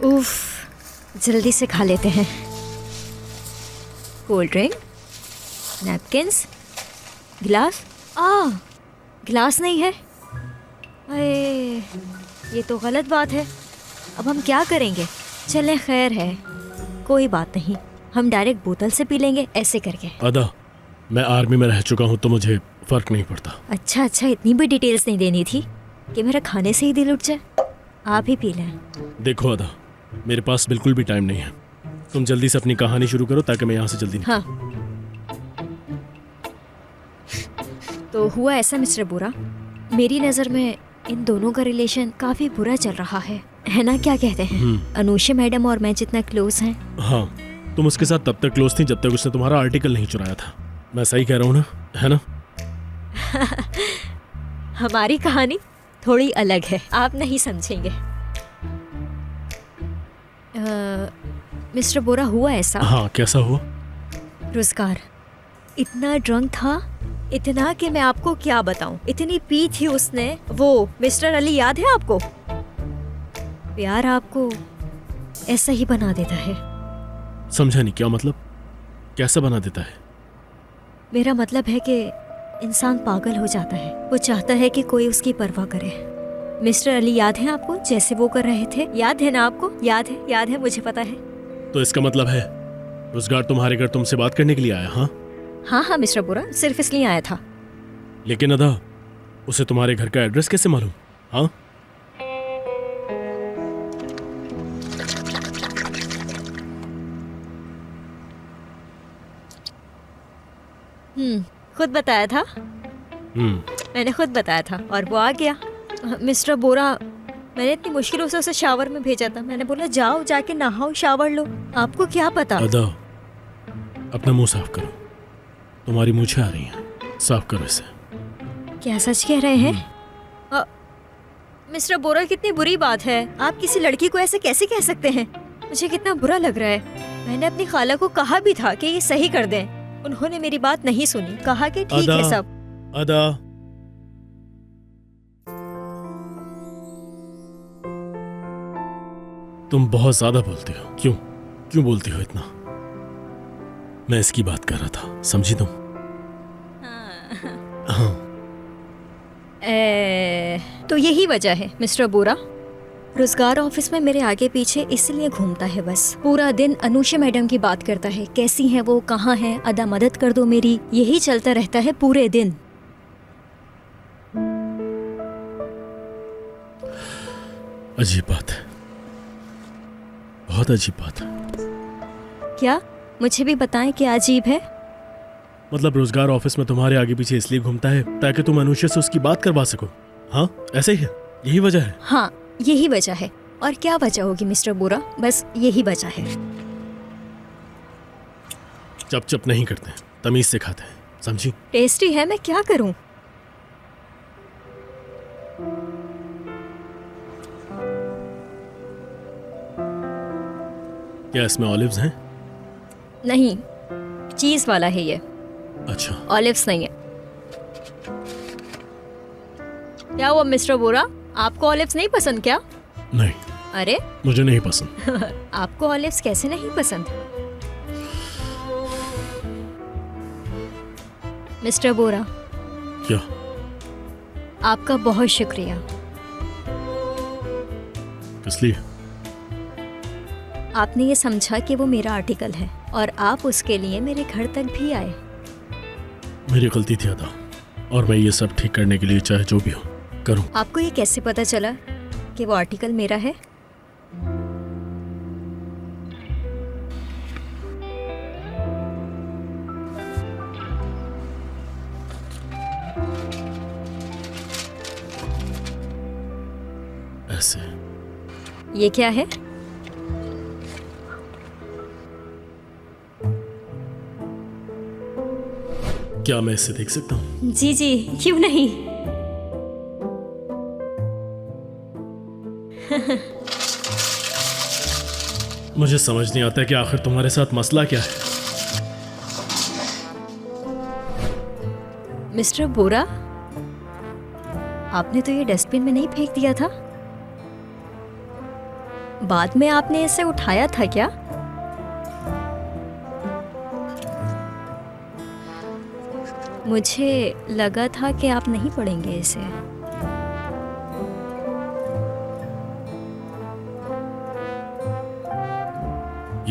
उफ, जल्दी से खा लेते हैं। कोल्ड ड्रिंक, नैपकिन्स, गिलास। गिलास नहीं है। अरे ये तो गलत बात है। अब हम क्या करेंगे? चलें, खैर है, कोई बात नहीं। हम डायरेक्ट बोतल से पी लेंगे, ऐसे करके। अदा, मैं आर्मी में रह चुका हूँ तो मुझे फर्क नहीं पड़ता। अच्छा अच्छा, इतनी भी डिटेल्स नहीं देनी थी कि मेरा खाने से ही दिल उठ जाए। आप ही पी लें। देखो अदा, मेरे पास बिल्कुल भी टाइम नहीं है। तुम जल्दी से अपनी कहानी शुरू करो ताकि मैं यहाँ से जल्दी हाँ। तो हुआ ऐसा मिस्टर बोरा, मेरी नज़र में इन दोनों का रिलेशन काफ़ी बुरा चल रहा है ना? क्या कहते हैं? अनुषा मैडम और मैं जितना क्लोज हैं। हाँ, तुम उसके साथ तब तक क्लोज थी जब तक उसने तुम्हारा आर्टिकल नहीं चुराया था। मैं सही कह रहा हूँ ना, है ना? हमारी कहानी थोड़ी अलग है, आप नहीं समझेंगे। मिस्टर बोरा, हुआ ऐसा। हाँ, कैसा हुआ? रोजगार इतना ड्रंक था, इतना कि मैं आपको क्या बताऊं। इतनी पी थी उसने। वो मिस्टर अली याद है आपको? प्यार आपको ऐसा ही बना देता है। समझा नहीं, क्या मतलब? कैसा बना देता है? मेरा मतलब है कि इंसान पागल हो जाता है। वो चाहता है कि कोई उसकी परवाह करे। मिस्टर अली याद है आपको, जैसे वो कर रहे थे? याद है ना आपको? याद है, मुझे पता है। तो इसका मतलब है रोजगार तुम्हारे घर तुमसे बात करने के लिए आया? हाँ हाँ मिस्टर बोरा, सिर्फ इसलिए आया था। लेकिन अदा, उसे तुम्हारे घर का एड्रेस कैसे मालूम? हाँ, खुद बताया था। मैंने खुद बताया था और वो आ गया। मिस्टर बोरा, मैंने इतनी मुश्किलों से उसे शावर में भेजा था। मैंने बोला जाओ जाके नहाओ, शावर लो। आपको क्या पता? अदा, अपना मुंह साफ करो। तुम्हारी मूछें आ रही हैं, साफ करो इसे। क्या सच कह रहे हैं? मिस्टर बोरा, कितनी बुरी बात है। आप किसी लड़की को ऐसे कैसे कह सकते हैं? मुझे कितना बुरा लग रहा है। मैंने अपनी खाला को कहा भी था कि ये सही कर दें। उन्होंने मेरी बात नहीं सुनी, कहा कि ठीक है सब। अदा, तुम बहुत ज्यादा बोलती हो। क्यों बोलती हो इतना? मैं इसकी बात कर रहा था, समझी तुम? हाँ। तो यही वजह है मिस्टर बोरा। रोजगार ऑफिस में मेरे आगे पीछे इसलिए घूमता है बस। पूरा दिन अनुषा मैडम की बात करता है, कैसी हैं वो, कहाँ हैं, अदा मदद कर दो मेरी। यही चलता रहता है पूरे दिन। अजीब बात है, बहुत अजीब बात है। क्या? मुझे भी बताएं क्या अजीब है। मतलब रोजगार ऑफिस में तुम्हारे आगे पीछे इसलिए घूमता है ताकि तुम अनुषा से उसकी बात करवा सको। हाँ, ऐसे ही है, यही वजह है। हाँ, यही वजह है। और क्या वजह होगी मिस्टर बोरा? बस यही वजह है। चप नहीं करते, तमीज से खाते हैं, समझी? टेस्टी है, मैं क्या करूं? क्या इसमें ऑलिव्स हैं? नहीं, चीज वाला है ये। अच्छा, ऑलिव्स नहीं है। क्या हुआ मिस्टर बोरा, आपको ऑलिव्स नहीं पसंद क्या? नहीं। अरे मुझे नहीं पसंद। आपको ऑलिव्स कैसे नहीं पसंद? मिस्टर बोरा, क्या? आपका बहुत शुक्रिया। किस लिए? आपने ये समझा कि वो मेरा आर्टिकल है और आप उसके लिए मेरे घर तक भी आए। मेरी गलती थी अदा, और मैं ये सब ठीक करने के लिए चाहे जो भी हो करूं। आपको ये कैसे पता चला कि वो आर्टिकल मेरा है? ऐसे। ये क्या है? क्या मैं इसे देख सकता हूँ? जी जी, क्यों नहीं। मुझे समझ नहीं आता कि आखिर तुम्हारे साथ मसला क्या है। मिस्टर बोरा, आपने तो ये डस्टबिन में नहीं फेंक दिया था? बाद में आपने इसे उठाया था क्या? मुझे लगा था कि आप नहीं पढ़ेंगे इसे।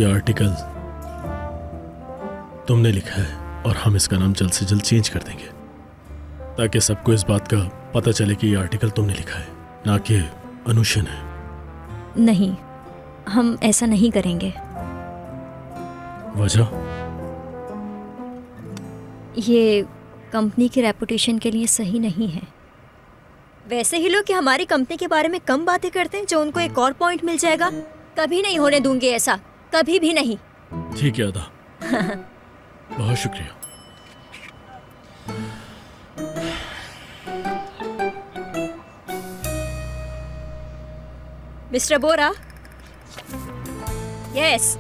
ये आर्टिकल तुमने लिखा है और हम इसका नाम जल्द से जल्द चेंज कर देंगे ताकि सबको इस बात का पता चले कि ये आर्टिकल तुमने लिखा है, ना कि अनुषा ने। नहीं, हम ऐसा नहीं करेंगे। वजह? ये कंपनी की रेपुटेशन के लिए सही नहीं है। वैसे ही लोग कि हमारी कंपनी के बारे में कम बातें करते हैं जो उनको एक और पॉइंट मिल जाएगा। कभी नहीं होने दूंगे ऐसा, कभी भी नहीं। ठीक है अदा, बहुत शुक्रिया। मिस्टर बोरा, यस।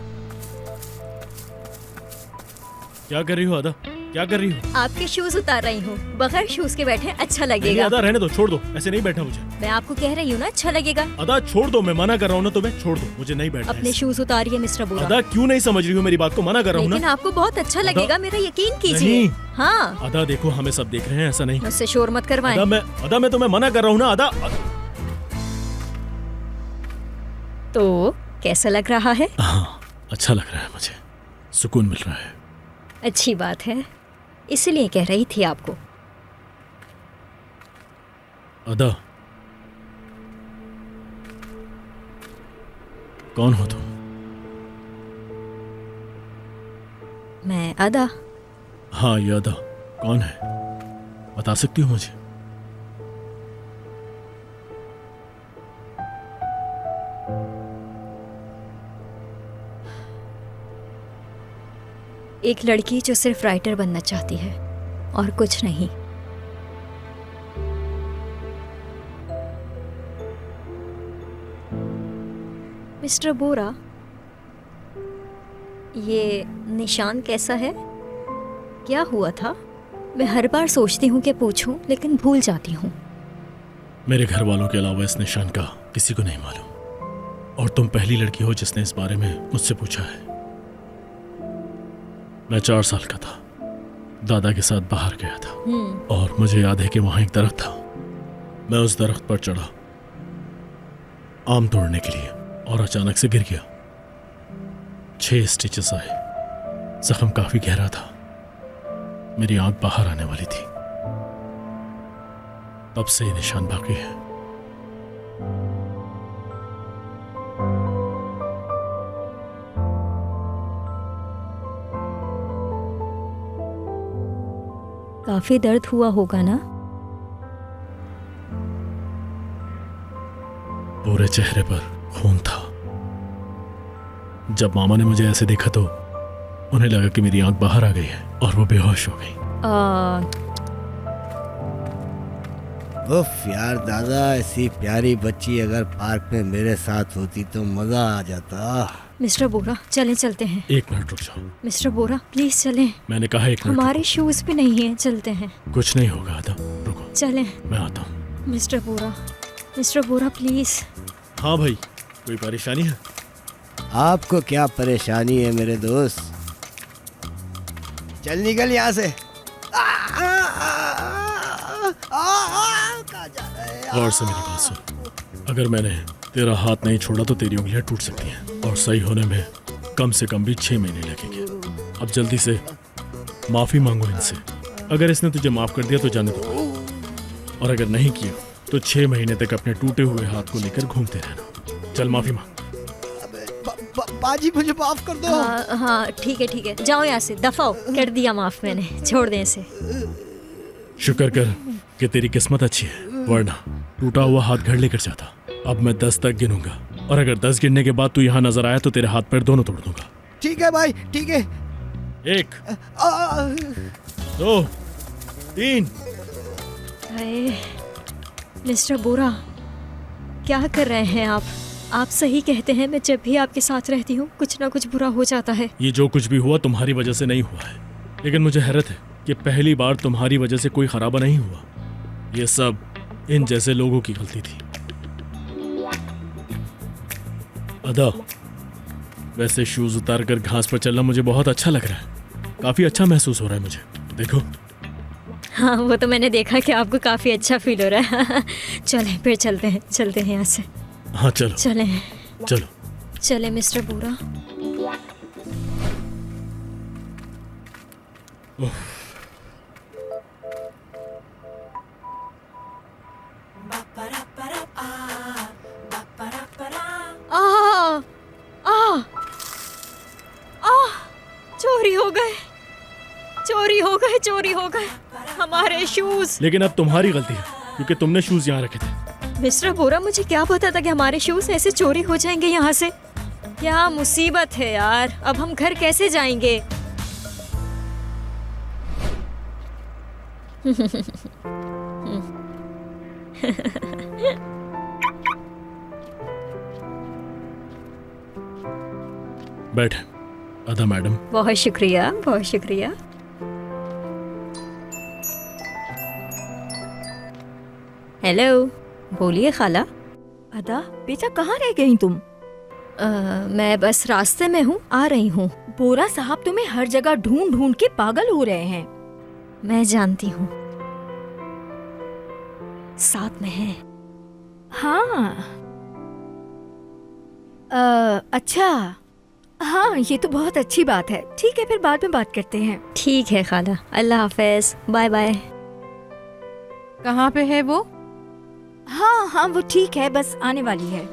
क्या कर रही हो अदा? क्या कर रही हो? आपके शूज उतार रही हूँ। बगैर शूज के बैठे अच्छा नहीं लगेगा। अदा, रहने दो, छोड़ दो, ऐसे नहीं बैठा मुझे। मैं आपको कह रही हूँ ना, अच्छा लगेगा। अदा छोड़ दो, मैं मना कर रहा हूँ ना तुम्हें, छोड़ दो, मुझे नहीं बैठना। अपने शूज उतारिए मिस्टर बोरा। अदा क्यों नहीं समझ रही हो मेरी बात को? मना कर रहा हूँ लेकिन ना। आपको बहुत अच्छा लगेगा, मेरा यकीन कीजिए। नहीं। हाँ, अदा देखो, हमें सब देख रहे हैं, ऐसा नहीं। मुझसे शोर मत करवाएं। अदा मैं तुम्हें मना कर रहा हूँ ना। अदा तो कैसा लग रहा है? हाँ, अच्छा लग रहा है मुझे, सुकून मिल रहा है। अच्छी बात है, इसलिए कह रही थी आपको। अदा, कौन हो तुम? मैं अदा। हाँ, ये अदा कौन है, बता सकती हो मुझे? एक लड़की जो सिर्फ राइटर बनना चाहती है और कुछ नहीं। मिस्टर बोरा, ये निशान कैसा है? क्या हुआ था? मैं हर बार सोचती हूँ कि पूछूं, लेकिन भूल जाती हूँ। मेरे घर वालों के अलावा इस निशान का किसी को नहीं मालूम, और तुम पहली लड़की हो जिसने इस बारे में मुझसे पूछा है। मैं 4 साल का था, दादा के साथ बाहर गया था, और मुझे याद है कि वहां एक दरख्त था। मैं उस दरख्त पर चढ़ा आम तोड़ने के लिए, और अचानक से गिर गया। 6 स्टिचेस आए, जख्म काफी गहरा था, मेरी आंख बाहर आने वाली थी। तब से ये निशान बाकी है। काफी दर्द हुआ होगा ना? पूरे चेहरे पर खून था। जब मामा ने मुझे ऐसे देखा तो उन्हें लगा कि मेरी आंख बाहर आ गई है, और वो बेहोश हो गई। उफ यार दादा, ऐसी प्यारी बच्ची अगर पार्क में मेरे साथ होती तो मजा आ जाता। मिस्टर बोरा, चलें, चलते हैं। 1 मिनट रुक जाओ। मिस्टर बोरा प्लीज चलें। मैंने कहा 1 मिनट। हमारे शूज भी नहीं हैं, चलते हैं। कुछ नहीं होगा आदा, रुको। चलें। मैं आता हूँ। Mister Bora please. हाँ भाई, कोई परेशानी है? आपको क्या परेशानी है मेरे दोस्त? चल निकल यहाँ से। गौर से मेरी बात सुन। अगर मैंने तेरा हाथ नहीं छोड़ा तो तेरी उंगलियां टूट सकती हैं, और सही होने में कम से कम भी 6 महीने लगेंगे। अब जल्दी से माफी मांगो इनसे। अगर इसने तुझे माफ कर दिया तो जाने दो, और अगर नहीं किया तो 6 महीने तक अपने टूटे हुए हाथ को लेकर घूमते रहना। चल माफी मांग। बाजी मुझे माफ कर दो। हाँ ठीक है, जाओ यहाँ से, दफाओ। कर दिया माफ मैंने, छोड़ दे इसे। शुक्र कर कि तेरी किस्मत अच्छी है, वरना टूटा हुआ हाथ घर लेकर जाता। अब मैं 10 तक गिनूंगा, और अगर 10 गिनने के बाद तू यहाँ नजर आया तो तेरे हाथ पैर दोनों तोड़ दूंगा। ठीक है भाई, ठीक है। 1 2 3। मिस्टर बोरा, क्या कर रहे हैं आप? आप सही कहते हैं, मैं जब भी आपके साथ रहती हूँ कुछ ना कुछ बुरा हो जाता है। ये जो कुछ भी हुआ तुम्हारी वजह से नहीं हुआ है, लेकिन मुझे हैरत है कि पहली बार तुम्हारी वजह से कोई खराबा नहीं हुआ। ये सब इन जैसे लोगों की गलती थी। अदा, वैसे शूज उतार कर घास पर चलना मुझे बहुत अच्छा लग रहा है। काफी अच्छा महसूस हो रहा है मुझे, देखो। हाँ वो तो मैंने देखा कि आपको काफी अच्छा फील हो रहा है। चलें फिर चलते हैं यहाँ से। हाँ चलो। चले मिस्टर बोरा। चोरी हो गए हमारे शूज। लेकिन अब तुम्हारी गलती है, क्योंकि तुमने शूज यहाँ रखे थे। मिस्टर बोरा, मुझे क्या पता था कि हमारे शूज ऐसे चोरी हो जाएंगे यहाँ से। क्या मुसीबत है यार, अब हम घर कैसे जाएंगे? बैठ अदा मैडम। बहुत शुक्रिया, बहुत शुक्रिया। हेलो, बोलिए खाला। अदा बेटा, कहाँ रह गई तुम? मैं बस रास्ते में हूँ, आ रही हूँ। बोरा साहब तुम्हें हर जगह ढूंढ ढूंढ के पागल हो रहे हैं। मैं जानती हूँ, साथ में है। हाँ अच्छा, हाँ ये तो बहुत अच्छी बात है। ठीक है, फिर बाद में बात करते हैं। ठीक है खाला, अल्लाह हाफिज, बाय बाय। कहाँ पे है वो? हाँ हाँ वो ठीक है, बस आने वाली है।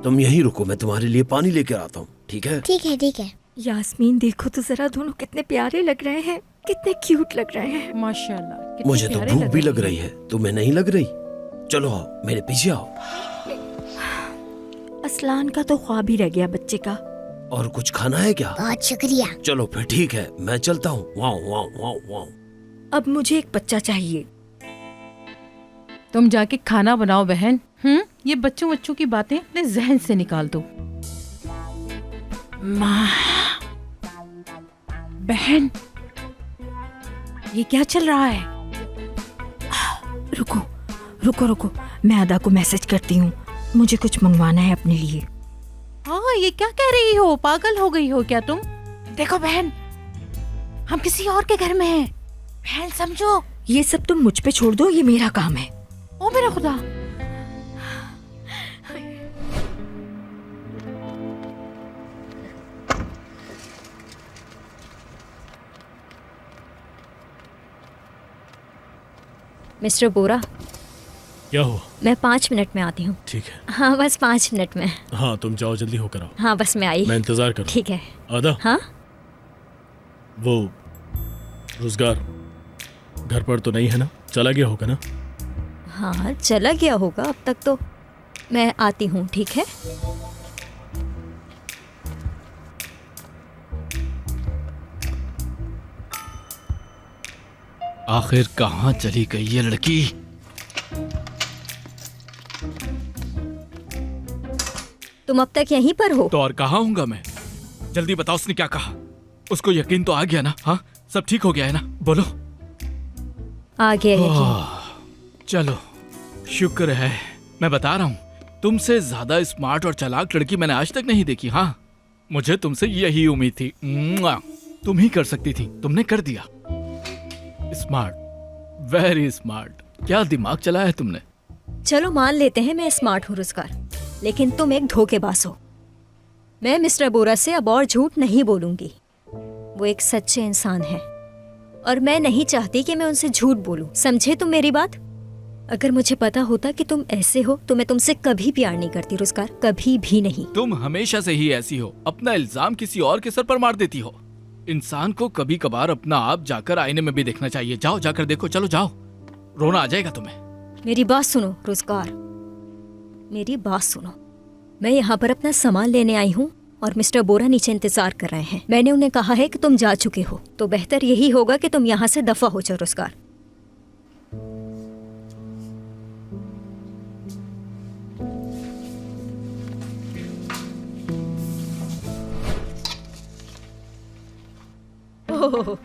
तुम यहीं रुको, मैं तुम्हारे लिए पानी लेकर आता हूँ। ठीक है? ठीक है ठीक है। यास्मीन देखो तो जरा, दोनों कितने प्यारे लग रहे हैं, कितने क्यूट लग रहे हैं। माशाल्लाह। मुझे तो भूख भी लग रही है, तुम्हें नहीं लग रही? चलो आओ, मेरे पीछे आओ। असलान का तो ख्वाब ही रह गया बच्चे का। और कुछ खाना है क्या? बहुत शुक्रिया। चलो फिर ठीक है, मैं चलता हूँ। Wow wow wow wow. अब मुझे एक बच्चा चाहिए। तुम जाके खाना बनाओ बहन। ये बच्चों की बातें अपने जहन से निकाल दो। माँ, बहन, ये क्या चल रहा है? रुको रुको रुको, मैं अदा को मैसेज करती हूँ, मुझे कुछ मंगवाना है अपने लिए। हाँ, ये क्या कह रही हो? पागल हो गई हो क्या तुम? देखो बहन, हम किसी और के घर में हैं। बहन समझो। ये सब तुम मुझ पे छोड़ दो, ये मेरा काम है। ओ मेरा खुदा। मिस्टर बोरा, क्या हुआ? मैं 5 मिनट में आती हूँ। ठीक है। हाँ, बस 5 मिनट में। हाँ, तुम जाओ, जल्दी होकर आओ। हाँ, बस मैं आई। मैं इंतजार करूँ। ठीक है। आदा। हाँ, वो रोजगार घर पर तो नहीं है ना? चला गया होगा ना? हाँ, चला गया होगा अब तक तो। मैं आती हूँ, ठीक है? आखिर कहाँ चली गई ये लड़की? तुम अब तक यहीं पर हो? तो और कहाँ हूँगा मैं? जल्दी बताओ, उसने क्या कहा? उसको यकीन तो आ गया ना? हाँ, सब ठीक हो गया है ना? बोलो। आ गया यकीन। चलो, शुक्र है। मैं बता रहा हूँ, तुमसे ज्यादा स्मार्ट और चालाक लड़की मैंने आज तक नहीं देखी। हाँ, मुझे तुमसे यही उम्मीद थी। तुम ही कर सकती थी, तुमने कर दिया। Smart, very smart. क्या दिमाग चलाया है तुमने। चलो मान लेते हैं मैं स्मार्ट हूँ रोजगार, लेकिन तुम एक धोखेबाज हो। मैं मिस्टर बोरा से अब और झूठ नहीं बोलूंगी। वो एक सच्चे इंसान है और मैं नहीं चाहती कि मैं उनसे झूठ बोलूं। समझे तुम मेरी बात? अगर मुझे पता होता कि तुम ऐसे हो तो मैं तुमसे कभी प्यार नहीं करती रोजगार, कभी भी नहीं। तुम हमेशा से ही ऐसी हो, अपना इल्जाम किसी और के सर पर मार देती हो। इंसान को कभी कभार अपना आप जाकर आईने में भी देखना चाहिए। जाओ, जाकर देखो। चलो जाओ, रोना आ जाएगा तुम्हें। मेरी बात सुनो रोजगार, मेरी बात सुनो। मैं यहाँ पर अपना सामान लेने आई हूँ और मिस्टर बोरा नीचे इंतजार कर रहे हैं। मैंने उन्हें कहा है कि तुम जा चुके हो, तो बेहतर यही होगा कि तुम यहाँ से दफा हो जाओ रोजगार। ओह,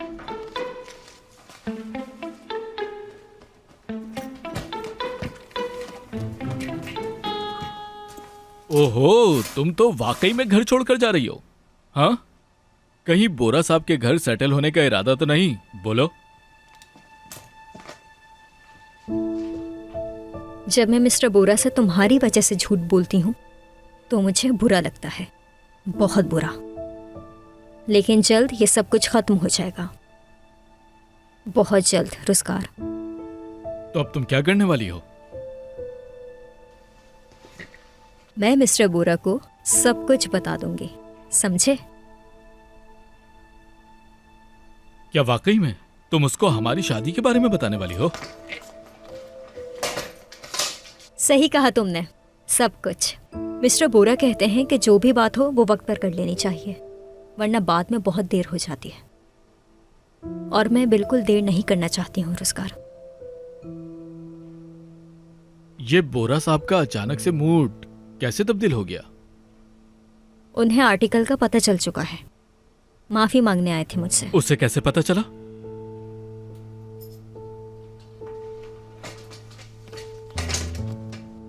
ओहो, तुम तो वाकई में घर छोड़कर जा रही हो? हाँ, कहीं बोरा साहब के घर सेटल होने का इरादा तो नहीं? बोलो। जब मैं मिस्टर बोरा से तुम्हारी वजह से झूठ बोलती हूँ तो मुझे बुरा लगता है, बहुत बुरा। लेकिन जल्द ये सब कुछ खत्म हो जाएगा, बहुत जल्द रोजगार। तो अब तुम क्या करने वाली हो? मैं मिस्टर बोरा को सब कुछ बता दूंगी, समझे? क्या वाकई में तुम उसको हमारी शादी के बारे में बताने वाली हो? सही कहा तुमने, सब कुछ। मिस्टर बोरा कहते हैं कि जो भी बात हो वो वक्त पर कर लेनी चाहिए, वरना बाद में बहुत देर हो जाती है। और मैं बिल्कुल देर नहीं करना चाहती हूँ रोजगार। ये बोरा साहब का अचानक से मूड कैसे तब्दील हो गया? उन्हें आर्टिकल का पता चल चुका है, माफी मांगने आए थे मुझसे। उससे कैसे पता चला?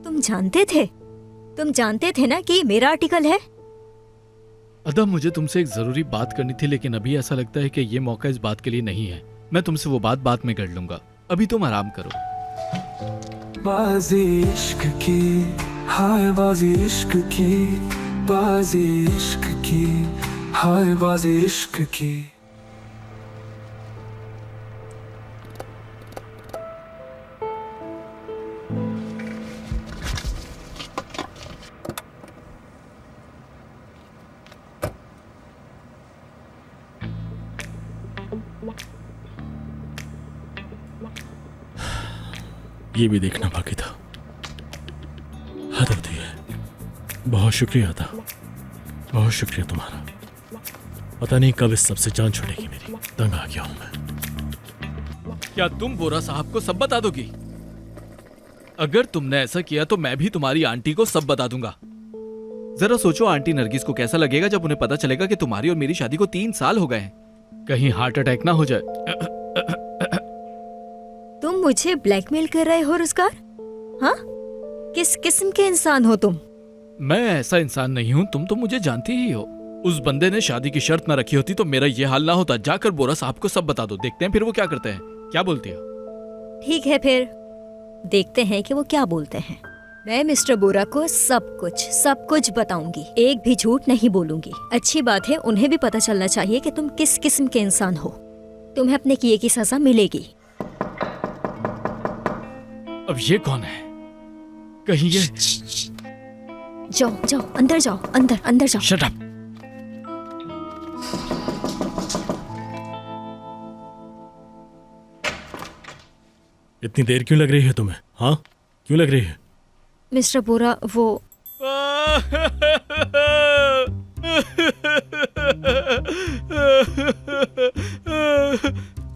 तुम जानते थे ना कि मेरा आर्टिकल है। अदा, मुझे तुमसे एक जरूरी बात करनी थी, लेकिन अभी ऐसा लगता है कि ये मौका इस बात के लिए नहीं है। मैं तुमसे वो बात बाद में कर लूंगा, अभी तुम आराम करो। बाजी इश्क की, हाय बाजी इश्क की, बाजी इश्क की, हाय बाजी इश्क की। ये भी देखना बाकी था। हद होती है। बहुत शुक्रिया था, बहुत शुक्रिया तुम्हारा। पता नहीं कब इस सबसे जान छूटेगी मेरी। तंग आ गया हूं मैं। क्या तुम बोरा साहब को सब बता दोगी? अगर तुमने ऐसा किया तो मैं भी तुम्हारी आंटी को सब बता दूंगा। जरा सोचो आंटी नरगिस को कैसा लगेगा जब उन्हें पता चलेगा कि तुम्हारी और मेरी शादी को 3 साल हो गए हैं। कहीं हार्ट अटैक ना हो जाए। तुम मुझे ब्लैकमेल कर रहे हो रुज़गार? हाँ, किस किस्म के इंसान हो तुम? मैं ऐसा इंसान नहीं हूँ, तुम तो मुझे जानती ही हो। उस बंदे ने शादी की शर्त ना रखी होती तो मेरा ये हाल ना होता। जाकर बोरा साहब को सब बता दो, देखते हैं फिर वो क्या करते हैं। क्या बोलती हो? ठीक है, फिर देखते हैं कि वो क्या बोलते हैं। मैं मिस्टर बोरा को सब कुछ बताऊंगी, एक भी झूठ नहीं बोलूंगी। अच्छी बात है, उन्हें भी पता चलना चाहिए कि तुम किस किस्म के इंसान हो। तुम्हें अपने किए की सजा मिलेगी। अब ये कौन है? कहीं ये जाओ अंदर जाओ, अंदर जाओ। Shut up. इतनी देर क्यों लग रही है तुम्हें? हाँ, क्यों लग रही है? मिस्टर बोरा, वो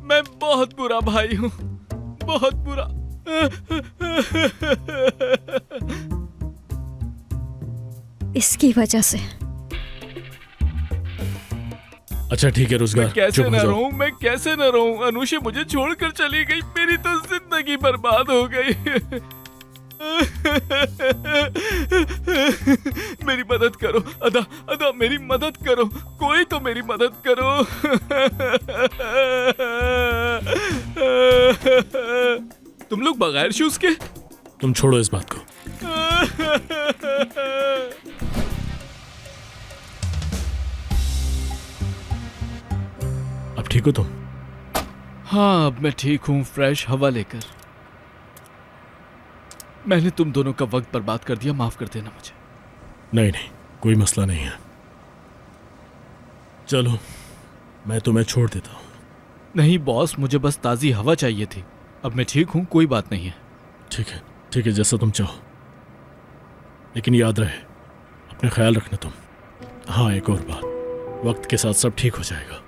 मैं बहुत बुरा भाई हूँ, बहुत बुरा। इसकी वजह से। अच्छा ठीक है रुज़गार, कैसे चुप न हो जाओ। रहूं, मैं कैसे न रहूं? अनुषे मुझे छोड़कर चली गई, मेरी तो जिंदगी बर्बाद हो गई। मेरी मदद करो अदा, मेरी मदद करो, कोई तो मेरी मदद करो। तुम लोग बगैर शूज के? तुम छोड़ो इस बात को। अब ठीक हो तुम? हाँ, अब मैं ठीक हूँ, फ्रेश हवा लेकर। मैंने तुम दोनों का वक्त बर्बाद कर दिया, माफ कर देना मुझे। नहीं, कोई मसला नहीं है। चलो, मैं तुम्हें छोड़ देता हूँ। नहीं बॉस, मुझे बस ताज़ी हवा चाहिए थी। अब मैं ठीक हूँ, कोई बात नहीं है। ठीक है, जैसा तुम चाहो। लेकिन याद रहे, अपने ख्याल रखना तुम। हाँ, एक और बात, वक्त के साथ सब ठीक हो जाएगा।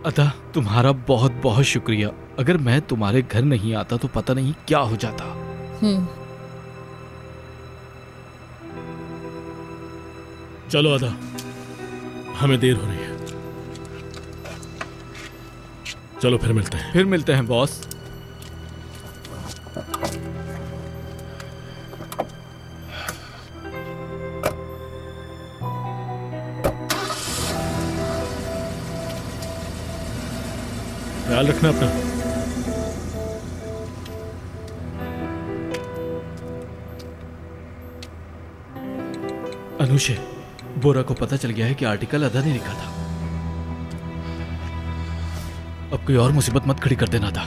अदा, तुम्हारा बहुत बहुत शुक्रिया। अगर मैं तुम्हारे घर नहीं आता तो पता नहीं क्या हो जाता। चलो अदा, हमें देर हो रही है। चलो फिर मिलते हैं बॉस। ख्याल रखना अपना। अनुषे, बोरा को पता चल गया है कि आर्टिकल अदा ने लिखा था। अब कोई और मुसीबत मत खड़ी कर देना था।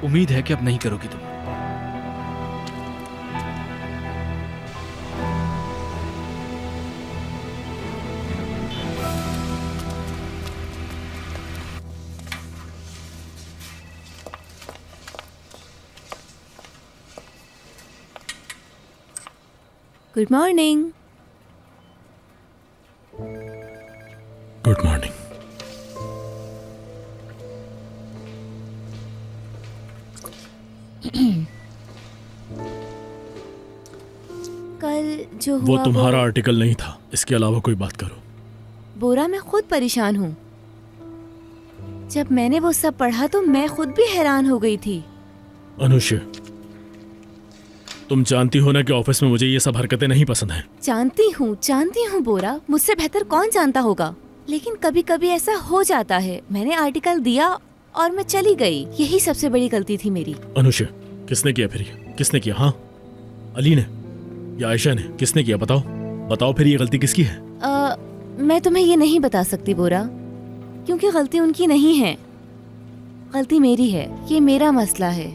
उम्मीद है कि अब नहीं करोगी तुम। Good morning. Good morning. कल जो वो हुआ तुम्हारा आर्टिकल नहीं था, इसके अलावा कोई बात करो। बोरा, मैं खुद परेशान हूँ। जब मैंने वो सब पढ़ा तो मैं खुद भी हैरान हो गई थी। अनुषे, तुम जानती हो ना कि ऑफिस में मुझे ये सब हरकतें नहीं पसंद हैं। जानती हूँ बोरा, मुझसे बेहतर कौन जानता होगा। लेकिन कभी कभी ऐसा हो जाता है। मैंने आर्टिकल दिया और मैं चली गई, यही सबसे बड़ी गलती थी मेरी। अनुषे, किसने किया फिर ये? किसने किया? हाँ, अली ने या आयशा ने? किसने किया? बताओ फिर ये गलती किसकी है? मैं तुम्हें ये नहीं बता सकती बोरा, क्योंकि गलती उनकी नहीं है, गलती मेरी है। ये मेरा मसला है।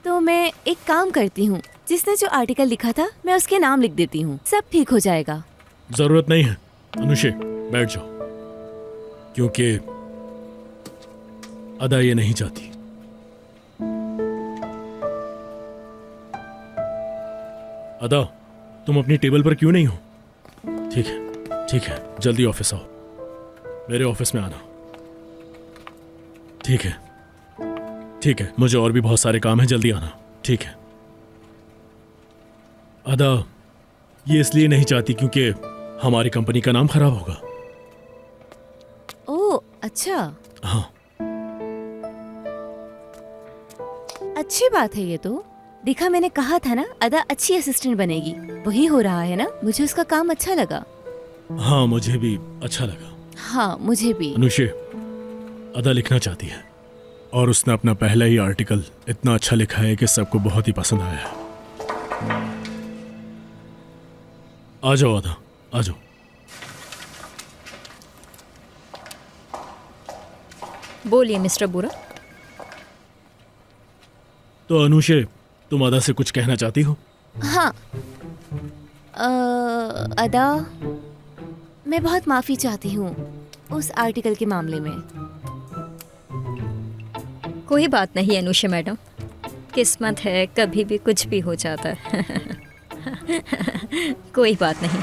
तो मैं एक काम करती हूँ, जिसने जो आर्टिकल लिखा था मैं उसके नाम लिख देती हूँ, सब ठीक हो जाएगा। जरूरत नहीं है अनुषे, बैठ जाओ, क्योंकि अदा ये नहीं चाहती। अदा, तुम अपनी टेबल पर क्यों नहीं हो? ठीक है, जल्दी ऑफिस आओ, मेरे ऑफिस में आना। ठीक है, मुझे और भी बहुत सारे काम हैं, जल्दी आना। ठीक है। अदा, ये इसलिए नहीं चाहती क्योंकि हमारी कंपनी का नाम खराब होगा। ओह अच्छा। हाँ। अच्छी बात है ये तो। देखा, मैंने कहा था ना, अदा अच्छी असिस्टेंट बनेगी। वही हो रहा है ना। मुझे उसका काम अच्छा लगा। हाँ, मुझे भी अच्छा लगा। हाँ, मुझे भी। अनुषे, अदा लिखना चाहती है और उसने अपना पहला ही आर्टिकल इतना अच्छा लिखा है कि सबको बहुत ही पसंद आया है। आ जाओ अदा, आ जाओ। बोलिए मिस्टर बोरा। तो अनुषे, तुम अदा से कुछ कहना चाहती हो? हाँ। अदा, मैं बहुत माफी चाहती हूँ उस आर्टिकल के मामले में। कोई बात नहीं अनुषा मैडम, किस्मत है, कभी भी कुछ भी हो जाता है। कोई बात नहीं।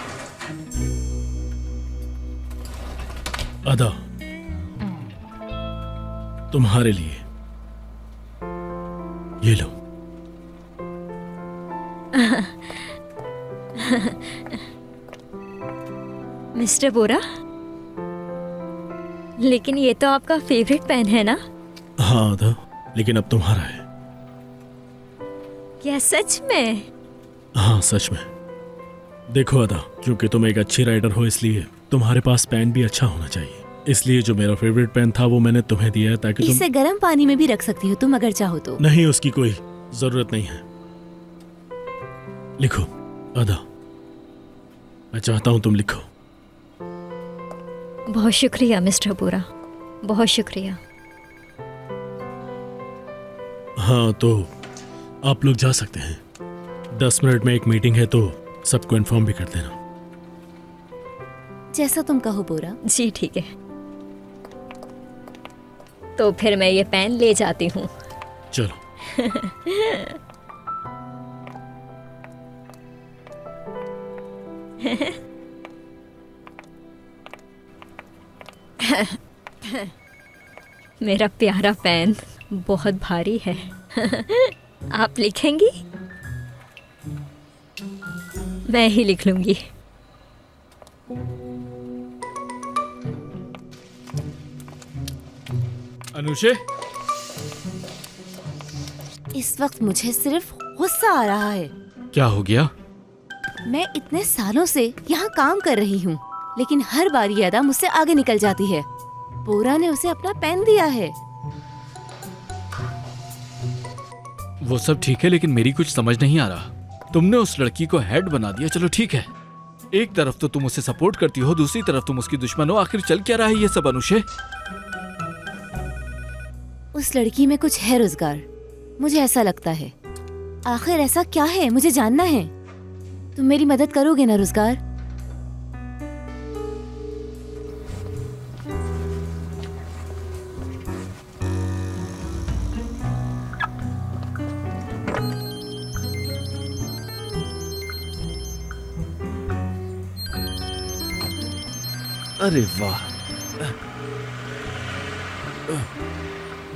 अदा, तुम्हारे लिए ये लो। मिस्टर बोरा, लेकिन ये तो आपका फेवरेट पेन है ना? हाँ अदा, लेकिन अब तुम्हारा है। क्या सच में? हाँ सच में। देखो अदा, क्योंकि तुम एक अच्छी राइटर हो इसलिए तुम्हारे पास पेन भी अच्छा होना चाहिए। इसलिए जो मेरा फेवरेट पेन था वो मैंने तुम्हें दिया है ताकि तुम इसे गर्म पानी में भी रख सकती हो तुम अगर चाहो तो। नहीं, उसकी कोई जरूरत नहीं है। लिखो अदा, मैं चाहता हूं तुम लिखो। बहुत शुक्रिया मिस्टर बोरा, बहुत शुक्रिया। हाँ, तो आप लोग जा सकते हैं। 10 मिनट में एक मीटिंग है तो सबको इन्फॉर्म भी कर देना। जैसा तुम कहो बोरा। जी ठीक है। तो फिर मैं ये पेन ले जाती हूँ। चलो। मेरा प्यारा पेन बहुत भारी है। आप लिखेंगी? मैं ही लिख लूंगी। अनुषे, इस वक्त मुझे सिर्फ गुस्सा आ रहा है। क्या हो गया? मैं इतने सालों से यहाँ काम कर रही हूँ, लेकिन हर बार ये अदा मुझसे आगे निकल जाती है। बोरा ने उसे अपना पेन दिया है। वो सब ठीक है, लेकिन मेरी कुछ समझ नहीं आ रहा। तुमने उस लड़की को हेड बना दिया, चलो ठीक है। एक तरफ तो तुम उसे सपोर्ट करती हो, दूसरी तरफ तुम उसकी दुश्मन हो। आखिर चल क्या रहा है ये सब अनुषे? उस लड़की में कुछ है रोजगार, मुझे ऐसा लगता है। आखिर ऐसा क्या है, मुझे जानना है। तुम मेरी मदद करोगे ना रोजगार? अरे वाह।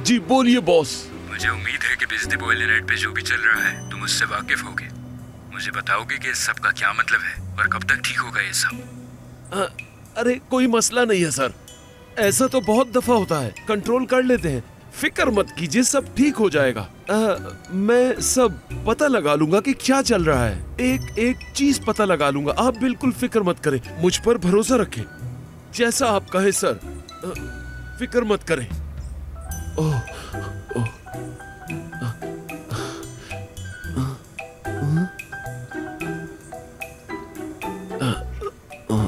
जी बोलिए बॉस। मुझे उम्मीद है कि बिजली बॉयलर पे जो भी चल रहा है तुम उससे वाकिफ होगे। मुझे बताओगे कि इस सब का क्या मतलब है और कब तक ठीक होगा ये सब? अरे कोई मसला नहीं है सर, ऐसा तो बहुत दफा होता है, कंट्रोल कर लेते हैं। फिक्र मत कीजिए, सब ठीक हो जाएगा। मैं सब पता लगा लूंगा कि क्या चल रहा है। एक एक चीज पता लगा लूंगा, आप बिल्कुल फिक्र मत करें, मुझ पर भरोसा रखें। जैसा आप कहें सर, फिक्र मत करें। ओह, ओह,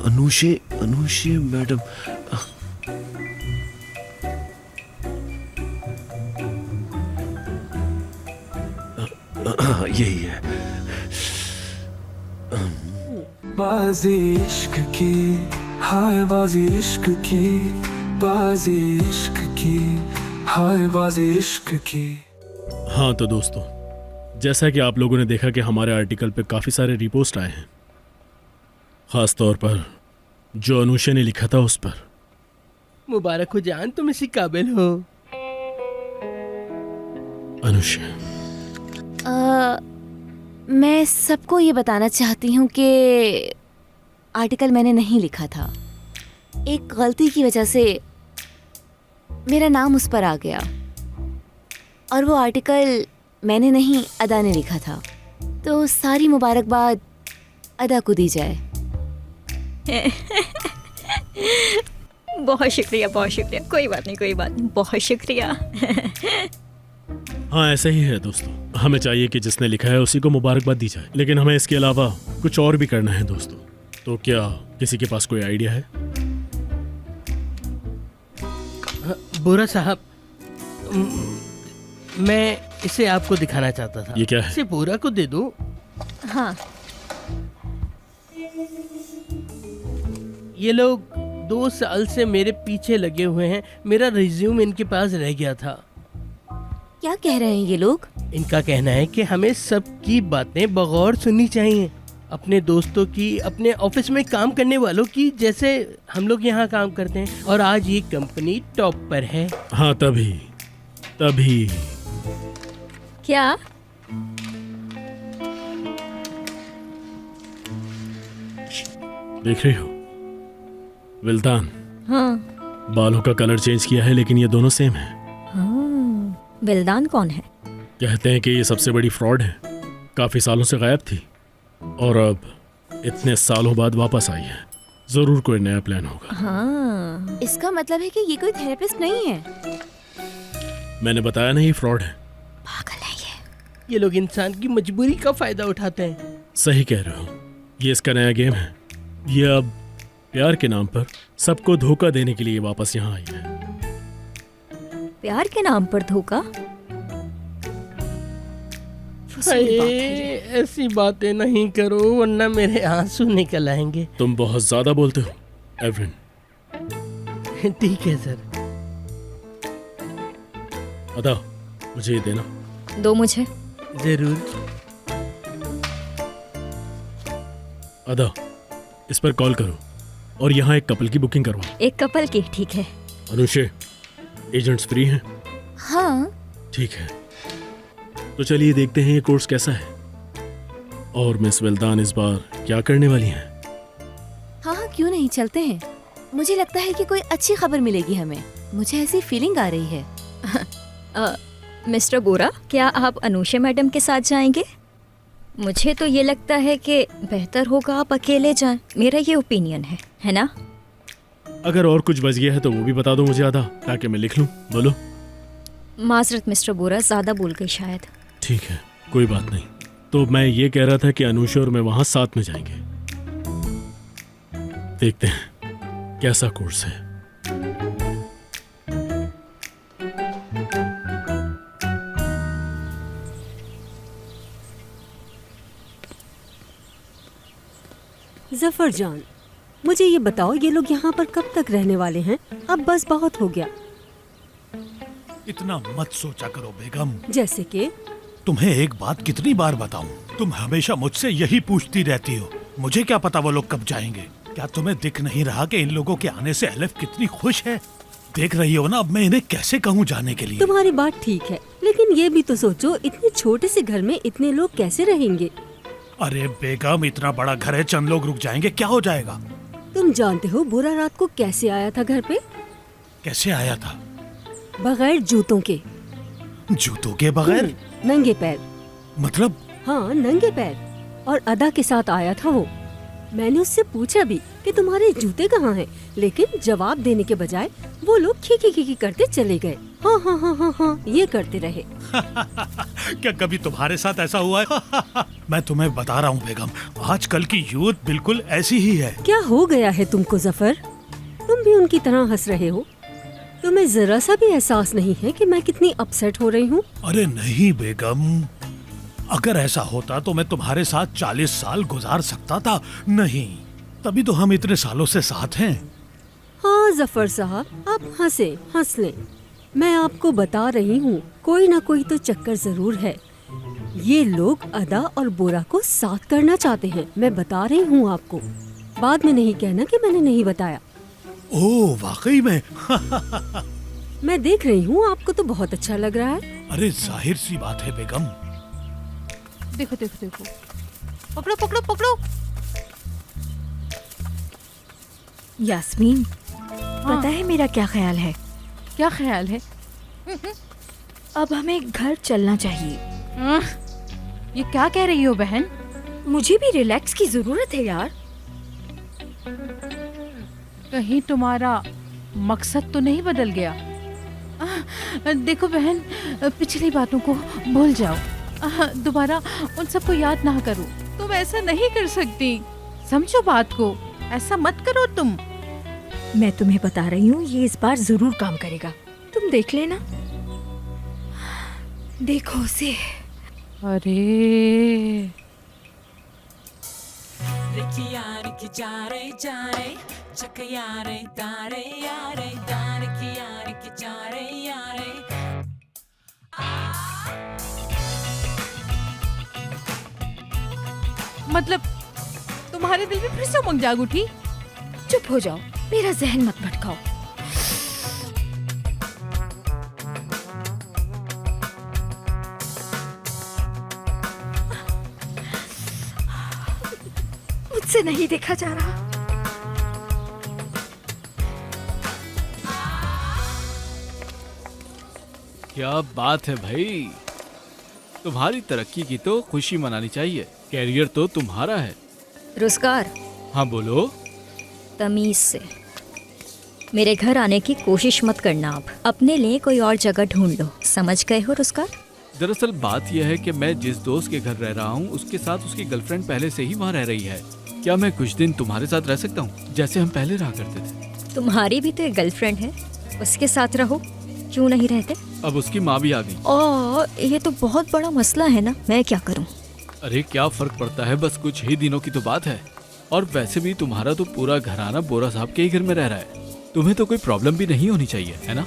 अनुषे मैडम, यही है। बाजी इश्क की, हाय बाजी इश्क की, बाजी इश्क की, हाय बाजी इश्क की। हाँ तो दोस्तों, जैसा कि आप लोगों ने देखा कि हमारे आर्टिकल पे काफ़ी सारे रिपोस्ट आए हैं, ख़ास तौर पर जो अनुषा ने लिखा था उस पर। मुबारक हो जान, तुम इसी काबिल हो। अनुषा, मैं सबको ये बताना चाहती हूँ कि आर्टिकल मैंने नहीं लिखा था। एक गलती की वजह से मेरा नाम उस पर आ गया और वो आर्टिकल मैंने नहीं, अदा ने लिखा था। तो सारी मुबारकबाद अदा को दी जाए। बहुत शुक्रिया, बहुत शुक्रिया। कोई बात नहीं, कोई बात नहीं, बहुत शुक्रिया। हाँ ऐसा ही है दोस्तों, हमें चाहिए कि जिसने लिखा है उसी को मुबारकबाद दी जाए, लेकिन हमें इसके अलावा कुछ और भी करना है दोस्तों। तो क्या किसी के पास कोई आइडिया है? बोरा साहब, मैं इसे आपको दिखाना चाहता था। ये क्या है? इसे बोरा को दे दो। हाँ, ये लोग 2 साल से मेरे पीछे लगे हुए हैं। मेरा रिज्यूम इनके पास रह गया था। क्या कह रहे हैं ये लोग? इनका कहना है कि हमें सबकी बातें बगौर सुननी चाहिए, अपने दोस्तों की, अपने ऑफिस में काम करने वालों की, जैसे हम लोग यहाँ काम करते हैं। और आज ये कंपनी टॉप पर है। हाँ तभी क्या? देख रही हो विल्तान, हाँ बालों का कलर चेंज किया है लेकिन ये दोनों सेम है। हाँ, बिल्दान कौन है? कहते हैं कि ये सबसे बड़ी फ्रॉड है, काफी सालों से गायब थी और अब इतने सालों बाद वापस आई है। जरूर कोई नया प्लान होगा। हाँ, इसका मतलब है कि ये कोई थेरेपिस्ट नहीं है। मैंने बताया नहीं, फ्रॉड है। ये लोग इंसान की मजबूरी का फायदा उठाते हैं। सही कह रहे हो, ये इसका नया गेम है। ये अब प्यार के नाम पर सबको धोखा देने के लिए वापस यहाँ आई है। प्यार के नाम पर धोखा? ऐसी बातें नहीं करो वरना मेरे आंसू निकल आएंगे। तुम बहुत ज्यादा बोलते हो एवरिन। ठीक है सर। अदा, मुझे ये देना। दो मुझे। जरूर। अदा, इस पर कॉल करो और यहाँ एक कपल की बुकिंग करवाओ। एक कपल की? ठीक है। अनुषे, एजेंट्स फ्री हैं? हाँ ठीक है, तो चलिए देखते हैं ये कोर्स कैसा है और मिस विल्तान इस बार क्या करने वाली हैं। हाँ हाँ, क्यों नहीं, चलते हैं। मुझे लगता है कि कोई अच्छी खबर मिलेगी हमें। मुझे ऐसी फीलिंग आ रही है। मिस्टर बोरा, क्या आप अनुषा मैडम के साथ जाएंगे? मुझे तो ये लगता है कि बेहतर होगा आप अकेले जाएं। मेरा ये ओपिनियन है ना? अगर और कुछ बच गया है तो वो भी बता दो मुझे आधा, ताकि मैं लिख लूं। बोलो। माजरत मिस्टर बोरा, ज्यादा बोल गई शायद। ठीक है, कोई बात नहीं। तो मैं ये कह रहा था कि अनुषा और मैं वहां साथ में जाएंगे। देखते हैं कैसा कोर्स है। जफर जान, मुझे ये बताओ, ये लोग यहाँ पर कब तक रहने वाले हैं? अब बस बहुत हो गया। इतना मत सोचा करो बेगम। जैसे कि? तुम्हें एक बात कितनी बार बताऊं? तुम हमेशा मुझसे यही पूछती रहती हो। मुझे क्या पता वो लोग कब जाएंगे? क्या तुम्हें दिख नहीं रहा कि इन लोगों के आने से एलिफ कितनी खुश है? देख रही हो ना, अब मैं इन्हें कैसे कहूँ जाने के लिए। तुम्हारी बात ठीक है, लेकिन ये भी तो सोचो, इतने छोटे से घर में इतने लोग कैसे रहेंगे? अरे बेगम, इतना बड़ा घर है, चंद लोग रुक जाएंगे, क्या हो जाएगा? तुम जानते हो बुरा रात को कैसे आया था घर पे? कैसे आया था? बगैर जूतों के। जूतों के बगैर? नंगे पैर। मतलब? हाँ, नंगे पैर। और अदा के साथ आया था वो। मैंने उससे पूछा भी कि तुम्हारे जूते कहाँ हैं, लेकिन जवाब देने के बजाय वो लोग खी खी करते चले गए। हाँ हाँ हाँ हाँ हाँ, ये करते रहे। क्या कभी तुम्हारे साथ ऐसा हुआ है? मैं तुम्हें बता रहा हूँ बेगम, आजकल की यूथ बिल्कुल ऐसी ही है। क्या हो गया है तुमको जफर? तुम भी उनकी तरह हंस रहे हो। तुम्हें जरा सा भी एहसास नहीं है कि मैं कितनी अपसेट हो रही हूँ? अरे नहीं बेगम, अगर ऐसा होता तो मैं तुम्हारे साथ 40 साल गुजार सकता था। नहीं, तभी तो हम इतने सालों से साथ हैं। हाँ जफर साहब, आप हंस लें। मैं आपको बता रही हूँ, कोई ना कोई तो चक्कर जरूर है। ये लोग अदा और बोरा को साथ करना चाहते हैं। मैं बता रही हूँ आपको, बाद में नहीं कहना कि मैंने नहीं बताया। ओह वाकई में। मैं देख रही हूँ आपको तो बहुत अच्छा लग रहा है। अरे जाहिर सी बात है बेगम। देखो देखो देखो, पकड़ो पकड़ो पकड़ो। यास्मीन, पता है मेरा क्या ख्याल है? क्या ख्याल है? अब हमें घर चलना चाहिए। ये क्या कह रही हो बहन? मुझे भी रिलैक्स की जरूरत है यार। कहीं तुम्हारा मकसद तो नहीं बदल गया? देखो बहन, पिछली बातों को भूल जाओ, दोबारा उन सबको याद ना करो। तुम ऐसा नहीं कर सकती, समझो बात को, ऐसा मत करो तुम। मैं तुम्हें बता रही हूँ, ये इस बार जरूर काम करेगा, तुम देख लेना। देखो उसे। अरे मतलब तुम्हारे दिल में फिर से उमंग जाग उठी? चुप हो जाओ, मेरा जहन मत भटकाओ। मुझसे नहीं देखा जा रहा। क्या बात है भाई, तुम्हारी तरक्की की तो खुशी मनानी चाहिए। कैरियर तो तुम्हारा है। रुज़गार, हाँ बोलो। तमीज से मेरे घर आने की कोशिश मत करना। आप अपने लिए कोई और जगह ढूंढ लो, समझ गए हो रुज़गार? दरअसल बात यह है कि मैं जिस दोस्त के घर रह रहा हूँ उसके साथ उसकी गर्लफ्रेंड पहले से ही वहाँ रह रही है। क्या मैं कुछ दिन तुम्हारे साथ रह सकता हूँ, जैसे हम पहले रहा करते थे? तुम्हारी भी तो एक गर्लफ्रेंड है, उसके साथ रहो, क्यों नहीं रहते? अब उसकी माँ भी आ गई। और ये तो बहुत बड़ा मसला है ना, मैं क्या करूँ? अरे क्या फर्क पड़ता है, बस कुछ ही दिनों की तो बात है। और वैसे भी तुम्हारा तो पूरा घराना बोरा साहब के ही घर में रह रहा है, तुम्हें तो कोई प्रॉब्लम भी नहीं होनी चाहिए, है ना?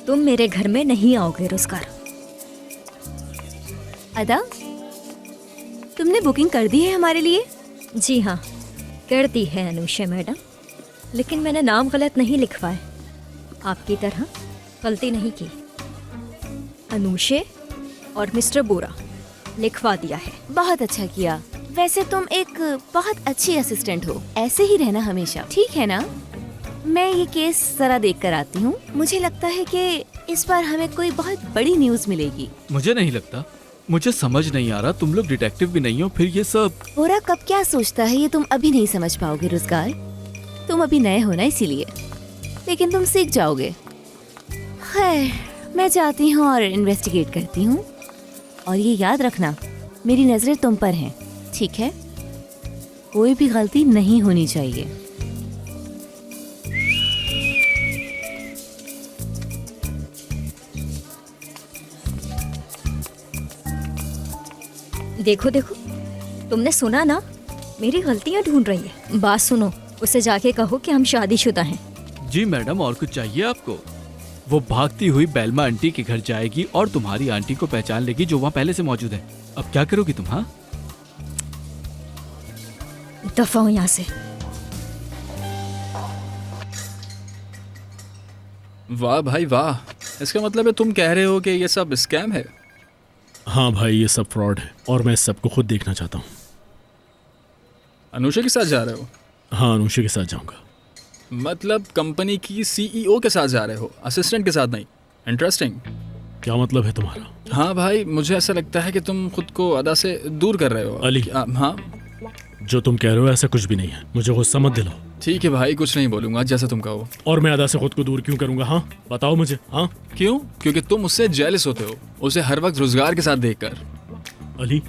तुम मेरे घर में नहीं आओगे रुज़गार। अदा, तुमने बुकिंग कर दी है हमारे लिए? जी हाँ, कर दी है अनुषा मैडम, लेकिन मैंने नाम गलत नहीं लिखवाए, आपकी तरह गलती नहीं की। अनुषे और मिस्टर बोरा लिखवा दिया है। बहुत अच्छा किया। वैसे तुम एक बहुत अच्छी असिस्टेंट हो, ऐसे ही रहना हमेशा, ठीक है ना? मैं ये केस जरा देख कर आती हूँ। मुझे लगता है कि इस बार हमें कोई बहुत बड़ी न्यूज मिलेगी। मुझे नहीं लगता, मुझे समझ नहीं आ रहा, तुम लोग डिटेक्टिव भी नहीं हो, फिर ये सब। बोरा कब क्या सोचता है ये तुम अभी नहीं समझ पाओगे रुज़गार, तुम अभी नए हो ना इसीलिए, लेकिन तुम सीख जाओगे। खैर, मैं जाती हूँ और इन्वेस्टिगेट करती हूँ, और ये याद रखना मेरी नजरें तुम पर हैं, ठीक है? कोई भी गलती नहीं होनी चाहिए। देखो देखो, तुमने सुना ना, मेरी गलतियां ढूंढ रही है। बात सुनो, उसे जाके कहो कि हम शादीशुदा हैं। जी मैडम, और कुछ चाहिए आपको? वो भागती हुई बेलमा आंटी के घर जाएगी और तुम्हारी आंटी को पहचान लेगी जो वहाँ पहले से मौजूद है। अब क्या करोगी तुम? हाँ, दफा हो यहाँ से। वाह भाई वाह, इसका मतलब है तुम कह रहे हो कि ये सब स्कैम है? हाँ भाई, ये सब फ्रॉड है और मैं इस सबको खुद देखना चाहता हूँ। अनुषा के साथ जा रहे हो? हाँ, अनुषा के साथ जाऊंगा। मतलब कंपनी की सीईओ के साथ जा रहे हो, असिस्टेंट के साथ नहीं? इंटरेस्टिंग। क्या मतलब है तुम्हारा? हाँ भाई, मुझे ऐसा लगता है कि तुम खुद को अदा से दूर कर रहे हो। अली, हाँ, जो तुम कह रहे हो ऐसा कुछ भी नहीं है, मुझे गुस्सा मत दिलाओ। ठीक है भाई, कुछ नहीं बोलूंगा, जैसा तुम कहो। और मैं अदा से खुद को दूर क्यों करूंगा? हाँ बताओ मुझे। हाँ क्यों? क्योंकि तुम उससे जेलस होते हो, उसे हर वक्त रोजगार के साथ देखकर। अली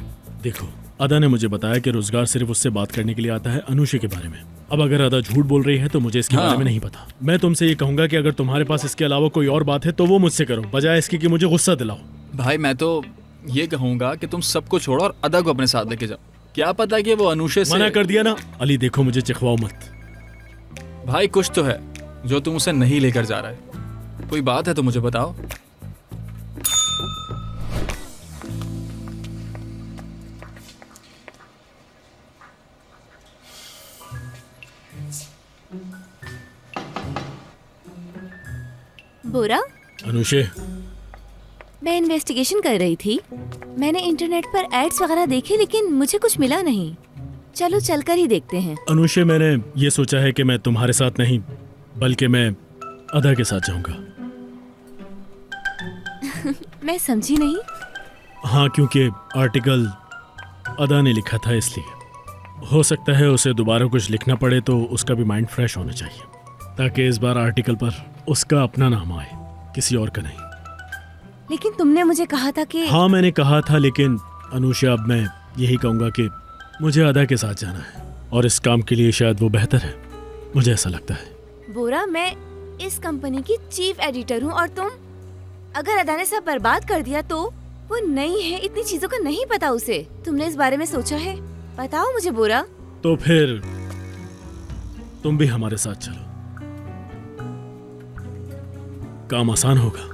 देखो, अदा ने मुझे बताया कि रोजगार सिर्फ उससे बात करने के लिए आता है अनुषा के बारे में। अब अगर अदा झूठ बोल रही है तो मुझे इसके बारे में नहीं पता। मैं तुमसे ये कहूंगा कि अगर तुम्हारे पास इसके अलावा कोई और बात है तो वो मुझसे करो, बजाय इसके कि मुझे गुस्सा दिलाओ। भाई मैं तो ये कहूंगा कि तुम सबको छोड़ो और अदा को अपने साथ लेके जाओ। क्या पता कि वो अनुषा से। मना कर दिया ना। अली देखो, मुझे चिखवाओ मत। भाई कुछ तो है जो तुम उसे नहीं लेकर जा रहा है, कोई बात है तो मुझे बताओ। बोरा, अनुषे, मैं इन्वेस्टिगेशन कर रही थी। मैंने इंटरनेट पर एड्स वगैरह देखे लेकिन मुझे कुछ मिला नहीं। चलो चलकर ही देखते हैं। अनुषे, मैंने ये सोचा है कि मैं तुम्हारे साथ नहीं बल्कि मैं अदा के साथ जाऊंगा। मैं समझी नहीं। हाँ, क्योंकि आर्टिकल अदा ने लिखा था, इसलिए हो सकता है उसे दोबारा कुछ लिखना पड़े, तो उसका भी माइंड फ्रेश होना चाहिए, ताकि इस बार आर्टिकल पर उसका अपना नाम आए, किसी और का नहीं। लेकिन तुमने मुझे कहा था कि... हाँ, मैंने कहा था, लेकिन अनुषा, अब मैं यही कहूँगा कि मुझे अदा के साथ जाना है और इस काम के लिए शायद वो बेहतर है, मुझे ऐसा लगता है। बोरा, मैं इस कंपनी की चीफ एडिटर हूँ और तुम... अगर अदा ने सब बर्बाद कर दिया तो वो नहीं है, इतनी चीजों का नहीं पता उसे। तुमने इस बारे में सोचा है? बताओ मुझे बोरा। तो फिर तुम भी हमारे साथ चलो, काम आसान होगा।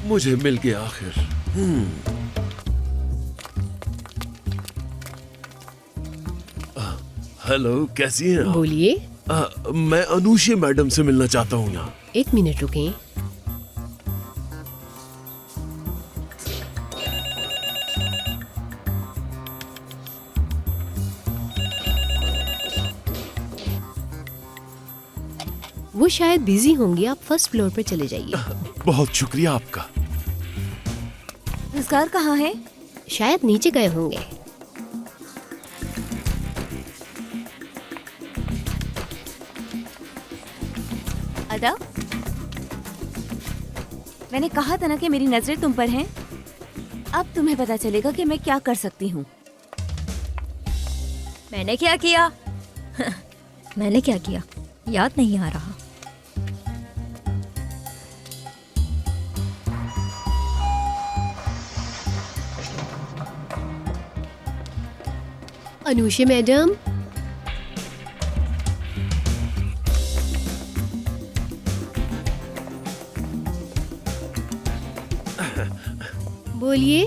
मुझे मिल गया आखिर। हेलो, कैसी हैं आप? बोलिए। मैं अनुषा मैडम से मिलना चाहता हूँ यहाँ। 1 मिनट रुकें। वो शायद बिजी होंगी, आप फर्स्ट फ्लोर पे चले जाइए। बहुत शुक्रिया आपका। असगर कहाँ है? शायद नीचे गए होंगे। अदा, मैंने कहा था ना कि मेरी नजरें तुम पर हैं। अब तुम्हें पता चलेगा कि मैं क्या कर सकती हूँ। मैंने क्या किया? मैंने क्या किया याद नहीं आ रहा। अनुषा मैडम, बोलिए।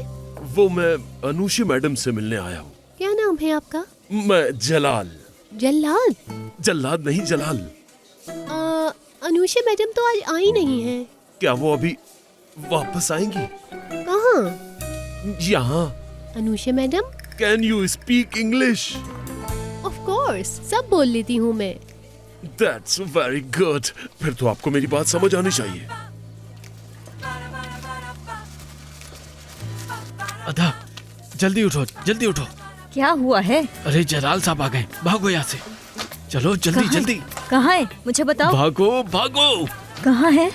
वो मैं अनुषा मैडम से मिलने आया हूँ। क्या नाम है आपका? मैं जलाल। जल्लाद? जल्लाद नहीं, जलाल। अनुषा मैडम तो आज आई नहीं है। क्या वो अभी वापस आएंगी? कहाँ? यहाँ। Anusha madam, can you speak English? Of course, सब बोल लेती हूँ मैं। That's very good। फिर तो आपको मेरी बात समझ आनी चाहिए। अदा, जल्दी उठो, जल्दी उठो। क्या हुआ है? अरे जलाल साहब आ गए, भागो यहाँ से। चलो जल्दी जल्दी। कहाँ है? मुझे बताओ। भागो भागो। कहाँ है?